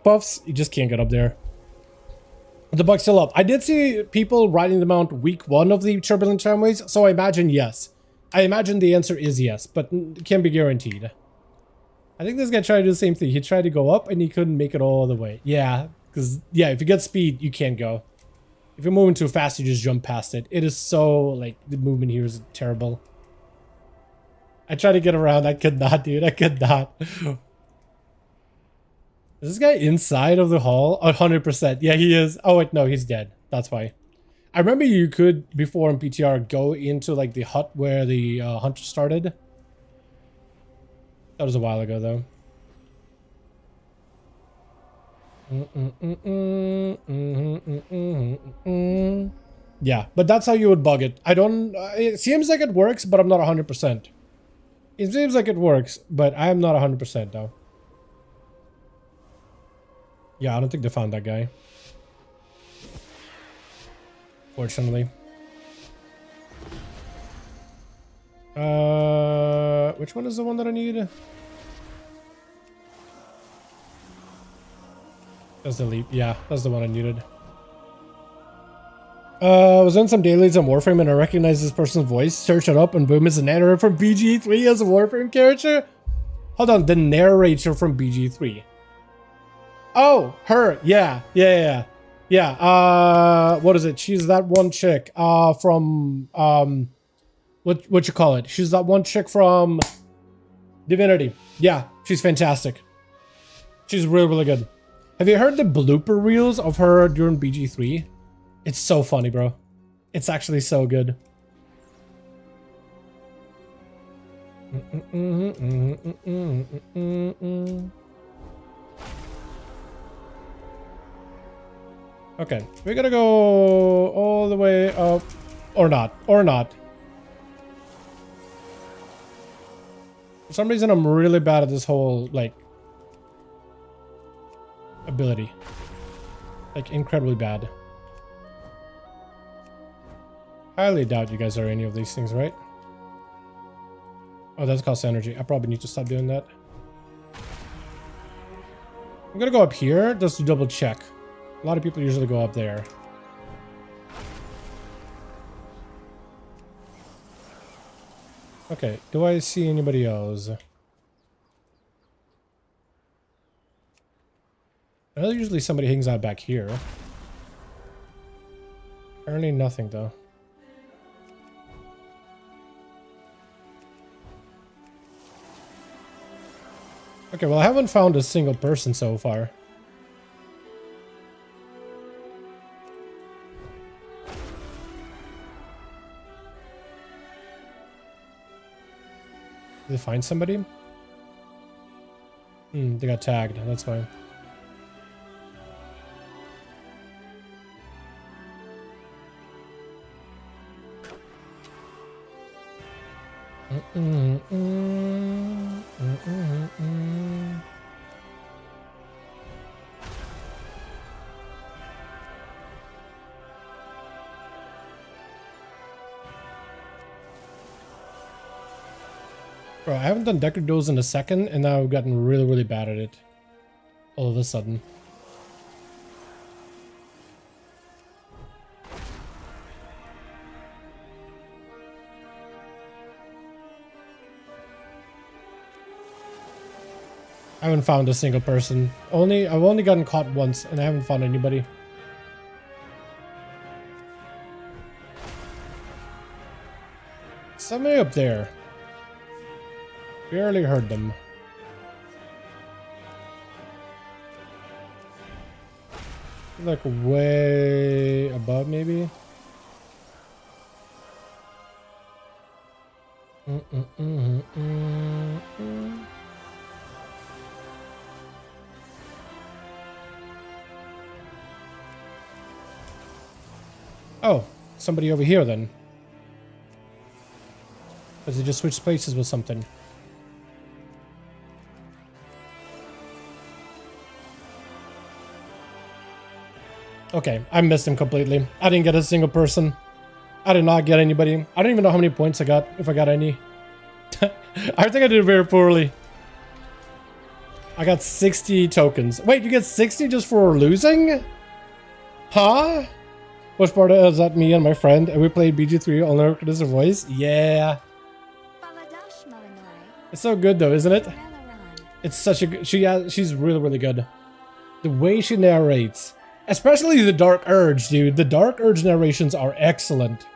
buffs, you just can't get up there. The bug's still up. I did see people riding them out week 1 of the Turbulent Timeways, so I imagine yes. I imagine the answer is yes, but it can't be guaranteed. I think this guy tried to do the same thing. He tried to go up and he couldn't make it all the way. Yeah, because yeah, if you get speed, you can't go. If you're moving too fast, you just jump past it. It is so, like, the movement here is terrible. I tried to get around. I could not, dude. I could not. Is this guy inside of the hall? 100%. Yeah, he is. Oh, wait, no, he's dead. That's why. I remember you could, before in PTR, go into, like, the hut where the hunter started. That was a while ago, though. Yeah, but that's how you would bug it. I don't... it seems like it works, but I'm not 100%. It seems like it works, but I'm not 100% though. Yeah, I don't think they found that guy. Fortunately. Which one is the one that I need? That's the leap. Yeah, that's the one I needed. I was doing some dailies on Warframe and I recognized this person's voice. Search it up and boom, it's a narrator from BG3 as a Warframe character. Hold on, the narrator from BG3. Oh, her. Yeah. What is it? She's that one chick from what you call it? She's that one chick from Divinity. Yeah, she's fantastic. She's really, really good. Have you heard the blooper reels of her during BG3? It's so funny, bro. It's actually so good. Okay, we gotta go all the way up. Or not. Or not. For some reason, I'm really bad at this whole, like, ability. Like, incredibly bad. Highly doubt you guys are any of these things, right? Oh, that's cost energy. I probably need to stop doing that. I'm gonna go up here just to double check. A lot of people usually go up there. Okay, do I see anybody else? I know usually somebody hangs out back here. Apparently nothing though. Okay, well I haven't found a single person so far. Did they find somebody? They got tagged, that's fine. Bro, I haven't done Decker Duels in a second, and now I've gotten really, really bad at it. All of a sudden. I haven't found a single person. I've only gotten caught once, and I haven't found anybody. Somebody up there. Barely heard them. Like way above, maybe. Oh, somebody over here then. Because he just switched places with something. Okay, I missed him completely. I didn't get a single person. I did not get anybody. I don't even know how many points I got, if I got any. I think I did very poorly. I got 60 tokens. Wait, you get 60 just for losing? Huh? Which part is that me and my friend? And we played BG3 on our Critical Voice? Yeah. It's so good though, isn't it? It's such a good... she's really, really good. The way she narrates. Especially the Dark Urge, dude. The Dark Urge narrations are excellent.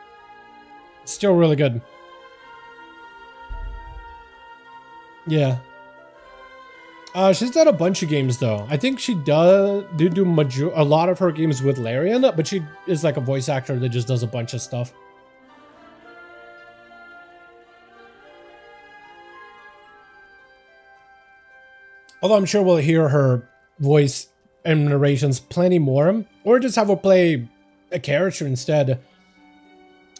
It's still really good. Yeah. She's done a bunch of games though. I think she do a lot of her games with Larian, but she is like a voice actor that just does a bunch of stuff. Although I'm sure we'll hear her voice and narrations plenty more, or just have her play a character instead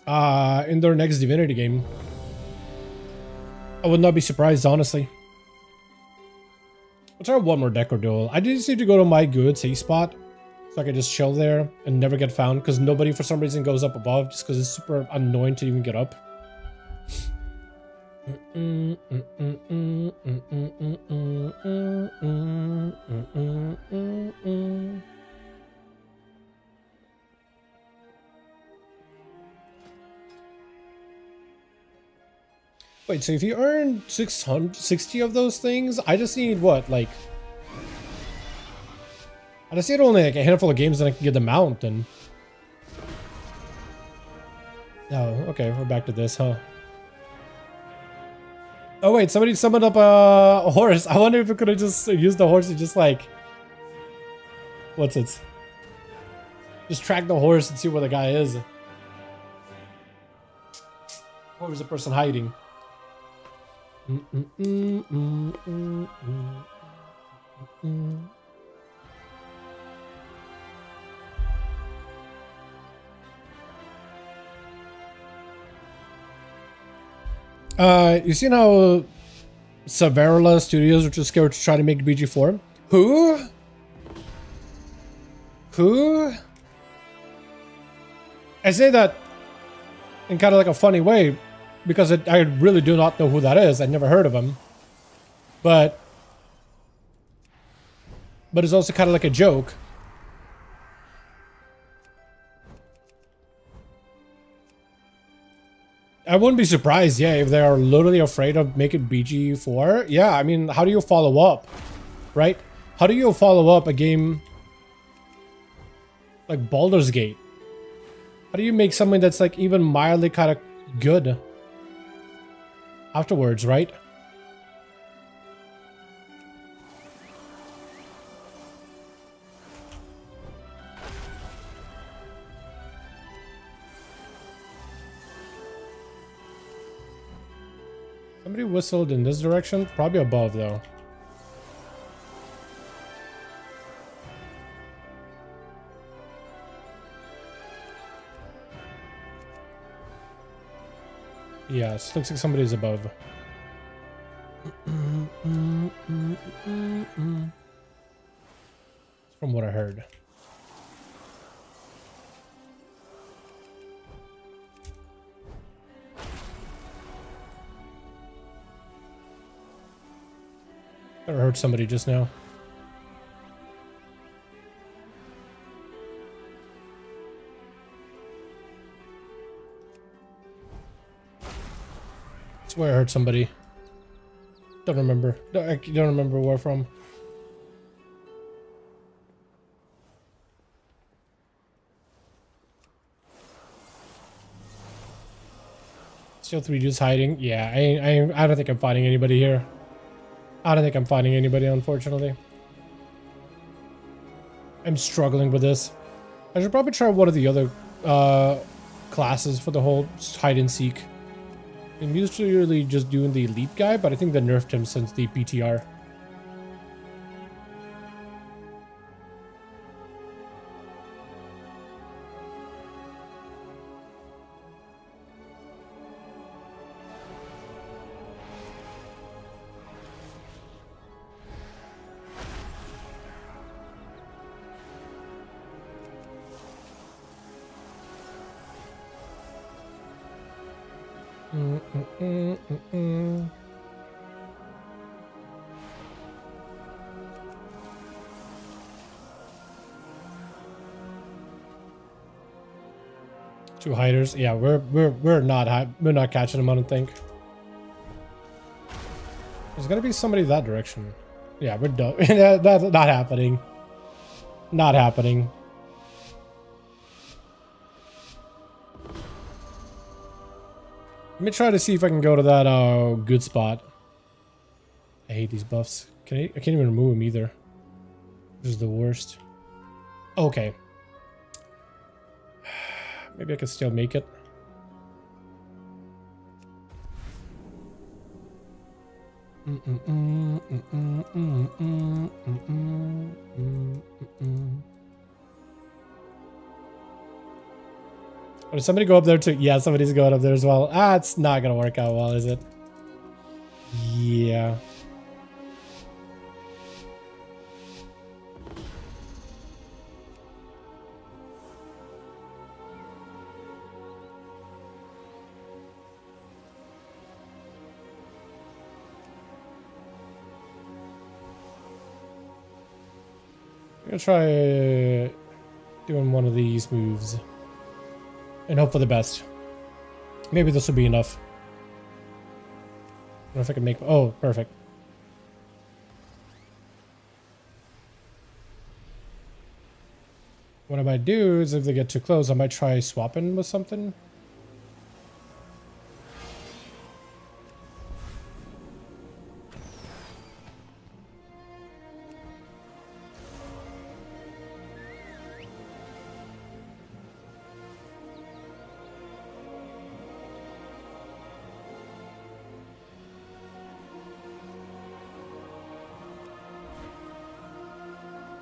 in their next Divinity game. I would not be surprised, honestly. I'll try one more Decker Duel. I just need to go to my good safe spot so I can just chill there and never get found, because nobody for some reason goes up above, just because it's super annoying to even get up. Wait, so if you earn 660 of those things, I just need what, like... I just need only like a handful of games and I can get the mount and... Oh, okay, we're back to this, huh? Oh wait, somebody summoned up a horse. I wonder if we could have just used the horse to just like... What's it? Just track the horse and see where the guy is. Where was the person hiding? You seen how Severla Studios were just scared to try to make BG4? Who? I say that in kind of like a funny way because I really do not know who that is. I never heard of him. But it's also kind of like a joke. I wouldn't be surprised, yeah, if they are literally afraid of making BG4. Yeah, I mean, how do you follow up, right? How do you follow up a game like Baldur's Gate? How do you make something that's like even mildly kind of good afterwards, right? Somebody whistled in this direction, probably above though. Yes, looks like somebody's above. From what I heard. I heard somebody just now. I swear I heard somebody. Don't remember. I don't remember where from. Still 3 dudes hiding. Yeah, I don't think I'm finding anybody here. I don't think I'm finding anybody, unfortunately. I'm struggling with this. I should probably try one of the other classes for the whole hide and seek. I'm usually just doing the elite guy, but I think they nerfed him since the PTR. Two hiders. Yeah, we're not catching them, I don't think. There's gonna be somebody that direction. Yeah, we're done. That's not happening. Not happening. Let me try to see if I can go to that good spot. I hate these buffs. I can't even remove them either. This is the worst. Okay. Maybe I can still make it. Or did somebody go up there too? Yeah, somebody's going up there as well. Ah, it's not gonna work out well, is it? Yeah. I'm gonna try doing one of these moves and hope for the best. Maybe this will be enough. I don't know if I can make... Oh, perfect. What I might do is if they get too close, I might try swapping with something.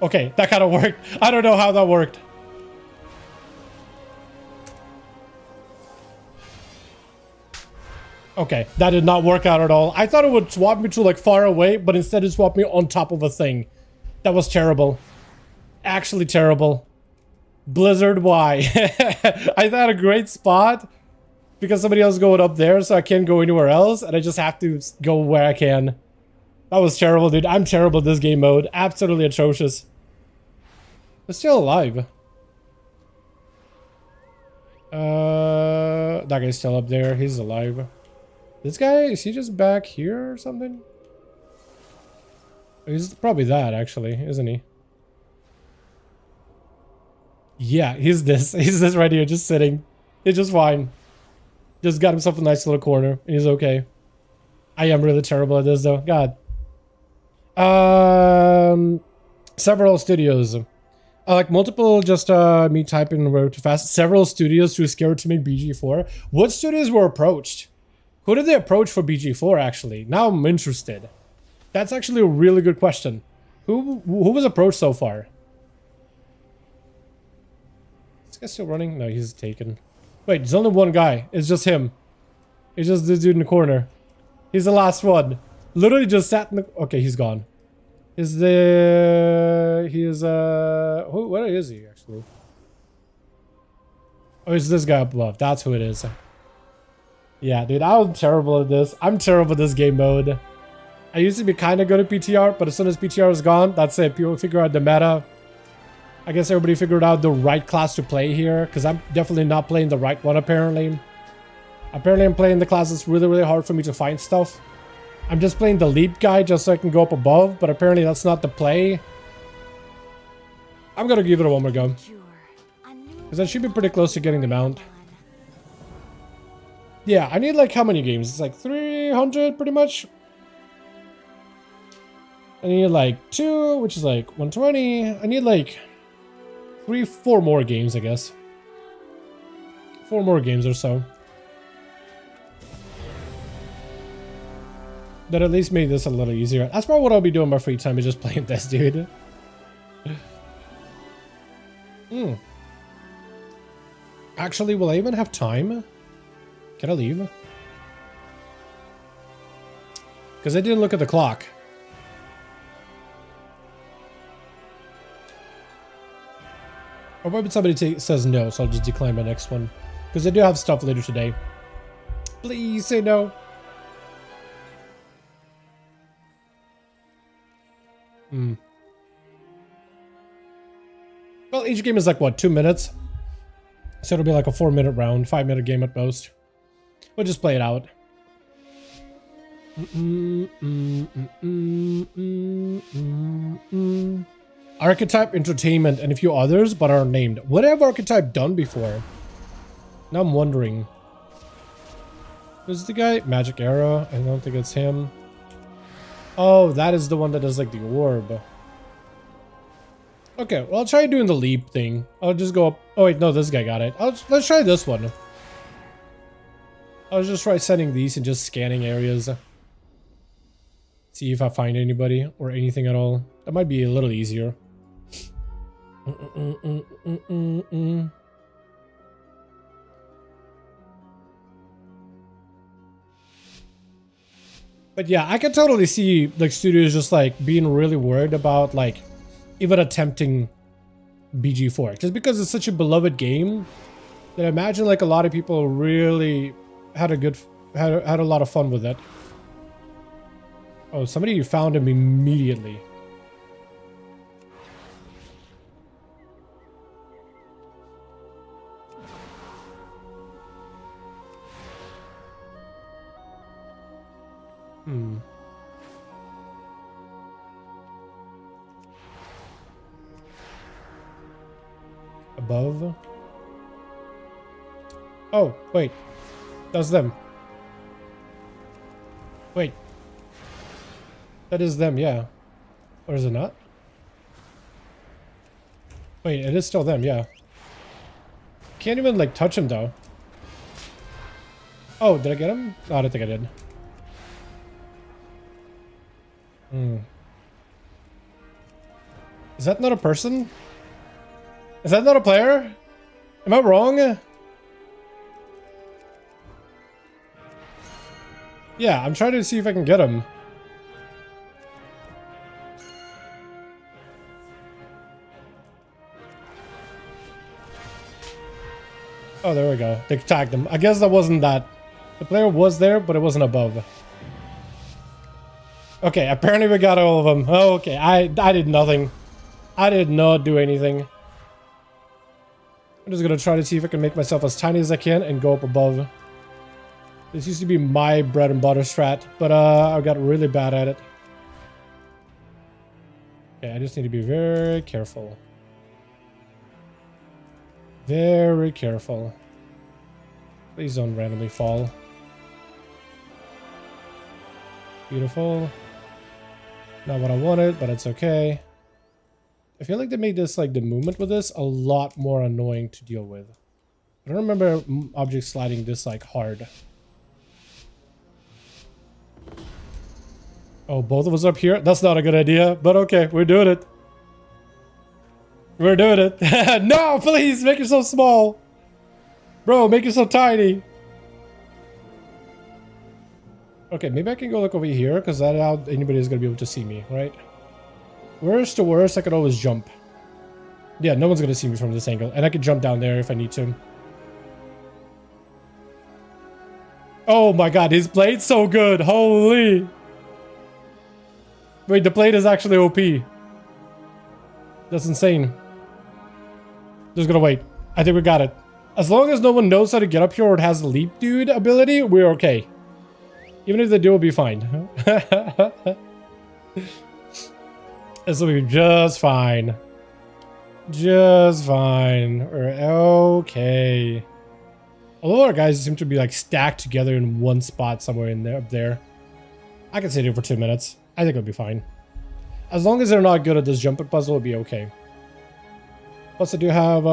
Okay, that kind of worked. I don't know how that worked. Okay, that did not work out at all. I thought it would swap me to like far away, but instead it swapped me on top of a thing. That was terrible. Actually terrible. Blizzard, why? I had a great spot because somebody else is going up there, so I can't go anywhere else, and I just have to go where I can. That was terrible, dude. I'm terrible at this game mode. Absolutely atrocious. But still alive. That guy's still up there. He's alive. This guy, is he just back here or something? He's probably that, actually, isn't he? Yeah, he's this. He's this right here, just sitting. He's just fine. Just got himself a nice little corner, and he's okay. I am really terrible at this, though. God. Several studios. Like multiple, just me typing way too fast. Several studios too scared to make BG4. What studios were approached? Who did they approach for BG4, actually? Now I'm interested. That's actually a really good question. Who was approached so far? Is this guy still running? No, he's taken. Wait, there's only one guy. It's just him. It's just this dude in the corner. He's the last one. Literally just sat in the... Okay, he's gone. Is the... He is, where is he, actually? Oh, it's this guy up above. That's who it is. Yeah, dude, I'm terrible at this. I'm terrible at this game mode. I used to be kind of good at PTR, but as soon as PTR is gone, that's it. People figure out the meta. I guess everybody figured out the right class to play here, because I'm definitely not playing the right one, apparently. Apparently, I'm playing the class that's really, really hard for me to find stuff. I'm just playing the leap guy just so I can go up above, but apparently that's not the play. I'm gonna give it a one more go. Because I should be pretty close to getting the mount. Yeah, I need like how many games? It's like 300 pretty much. I need like 2, which is like 120. I need like 4 more games, I guess. 4 more games or so. That at least made this a little easier. That's probably what I'll be doing in my free time, is just playing this, dude. Actually, will I even have time? Can I leave? Because I didn't look at the clock. Or maybe somebody says no, so I'll just decline my next one. Because I do have stuff later today. Please say no. Well, each game is like, what, 2 minutes? So it'll be like a 4-minute round, 5-minute game at most. We'll just play it out. Archetype, Entertainment, and a few others, but aren't named. What have Archetype done before? Now I'm wondering. Who's the guy? Magic Arrow. I don't think it's him. Oh, that is the one that does like the orb. Okay, well, I'll try doing the leap thing. I'll just go up. Oh wait, no, this guy got it. Let's try this one. I'll just try sending these and just scanning areas. See if I find anybody or anything at all. That might be a little easier. But yeah, I can totally see like studios just like being really worried about like even attempting BG4, just because it's such a beloved game that I imagine like a lot of people really had a lot of fun with it. Oh, somebody found him immediately. Above. Oh, wait. That's them. Wait. That is them, yeah. Or is it not? Wait, it is still them, yeah. Can't even, like, touch him, though. Oh, did I get him? No, I don't think I did. Is that not a person? Is that not a player? Am I wrong? Yeah, I'm trying to see if I can get him. Oh, there we go. They tagged him. I guess that wasn't that. The player was there, but it wasn't above. Okay, apparently we got all of them. Oh, okay, I did nothing. I did not do anything. I'm just gonna try to see if I can make myself as tiny as I can and go up above. This used to be my bread and butter strat, but I got really bad at it. Okay, I just need to be very careful. Very careful. Please don't randomly fall. Beautiful. Not what I wanted, but it's okay. I feel like they made this, like, the movement with this a lot more annoying to deal with. I don't remember objects sliding this, like, hard. Oh, both of us up here? That's not a good idea, but okay, we're doing it. We're doing it. No, please, make yourself small. Bro, make yourself tiny. Okay, maybe I can go look over here, because that's how anybody is going to be able to see me, right? Worst to worst, I could always jump. Yeah, no one's going to see me from this angle, and I could jump down there if I need to. Oh my god, his blade's so good. Holy. Wait, the blade is actually OP. That's insane. Just gonna wait. I think we got it. As long as no one knows how to get up here or it has the leap dude ability, we're okay. Even if they do, we'll be fine. This will be just fine. Just fine. We're okay. Although our guys seem to be like stacked together in one spot somewhere in there, up there. I can sit here for 2 minutes. I think it'll be fine. As long as they're not good at this jumping puzzle, it'll be okay. Plus, I do have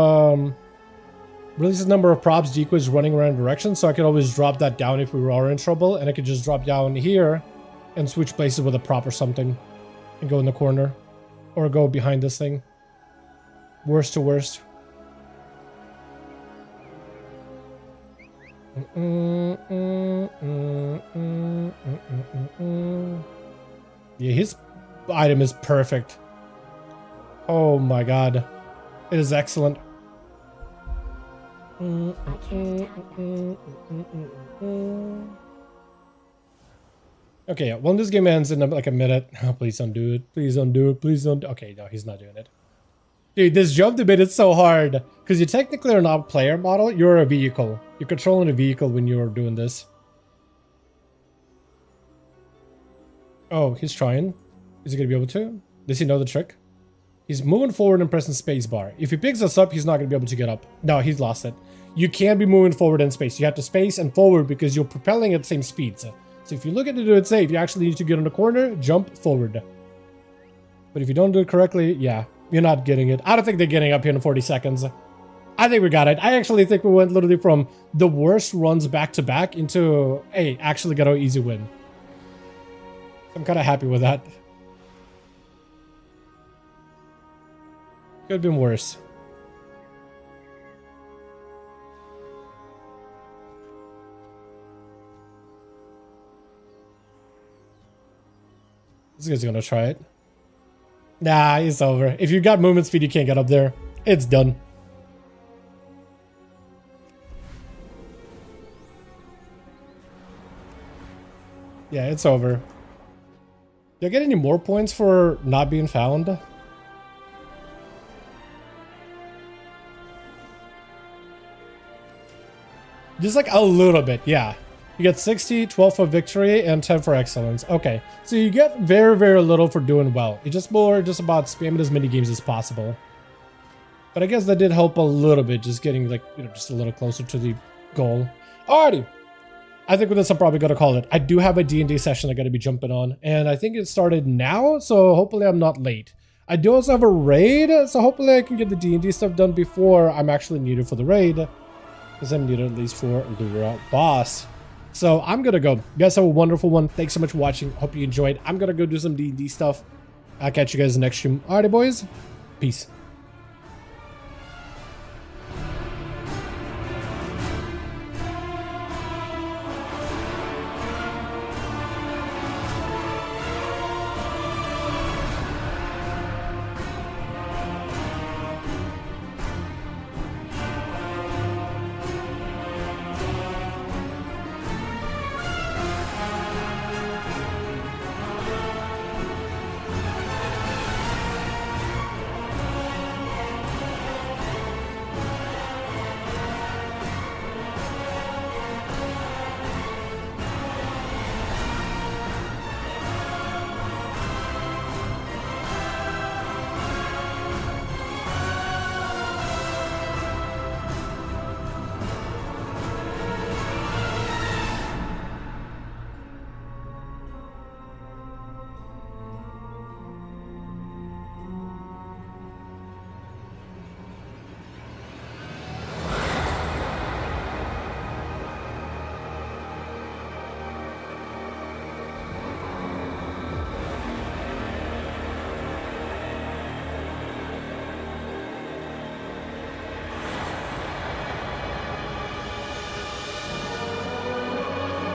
releases number of props decoys running around directions, so I could always drop that down if we are in trouble, and I could just drop down here and switch places with a prop or something and go in the corner or go behind this thing. Worst to worst. Yeah, his item is perfect. Oh my god. It is excellent. Okay, yeah, when this game ends in like a minute. Oh, please don't do it. Please don't do it. Please don't. Okay, no, he's not doing it. Dude, this jump debate is so hard. Because you technically are not a player model. You're a vehicle. You're controlling a vehicle when you're doing this. Oh, he's trying. Is he going to be able to? Does he know the trick? He's moving forward and pressing spacebar. If he picks us up, he's not going to be able to get up. No, he's lost it. You can't be moving forward in space. You have to space and forward because you're propelling at the same speed. So if you look at it to do it safe, you actually need to get on the corner, jump forward. But if you don't do it correctly, yeah, you're not getting it. I don't think they're getting up here in 40 seconds. I think we got it. I actually think we went literally from the worst runs back to back into, hey, actually got an easy win. I'm kind of happy with that. Could have been worse. This guy's gonna try it. Nah, it's over. If you got movement speed, you can't get up there. It's done. Yeah, it's over. Do I get any more points for not being found? Just like a little bit, yeah. You get 60, 12 for victory, and 10 for excellence. Okay, so you get very, very little for doing well. It's just more just about spamming as many games as possible. But I guess that did help a little bit, just getting like, you know, just a little closer to the goal. Alrighty. I think with this, I'm probably going to call it. I do have a D&D session I got to be jumping on, and I think it started now, so hopefully I'm not late. I do also have a raid, so hopefully I can get the D&D stuff done before I'm actually needed for the raid. Because I'm needed at least for Lure Boss. So I'm going to go. You guys have a wonderful one. Thanks so much for watching. Hope you enjoyed. I'm going to go do some D&D stuff. I'll catch you guys in the next stream. Alrighty, boys. Peace.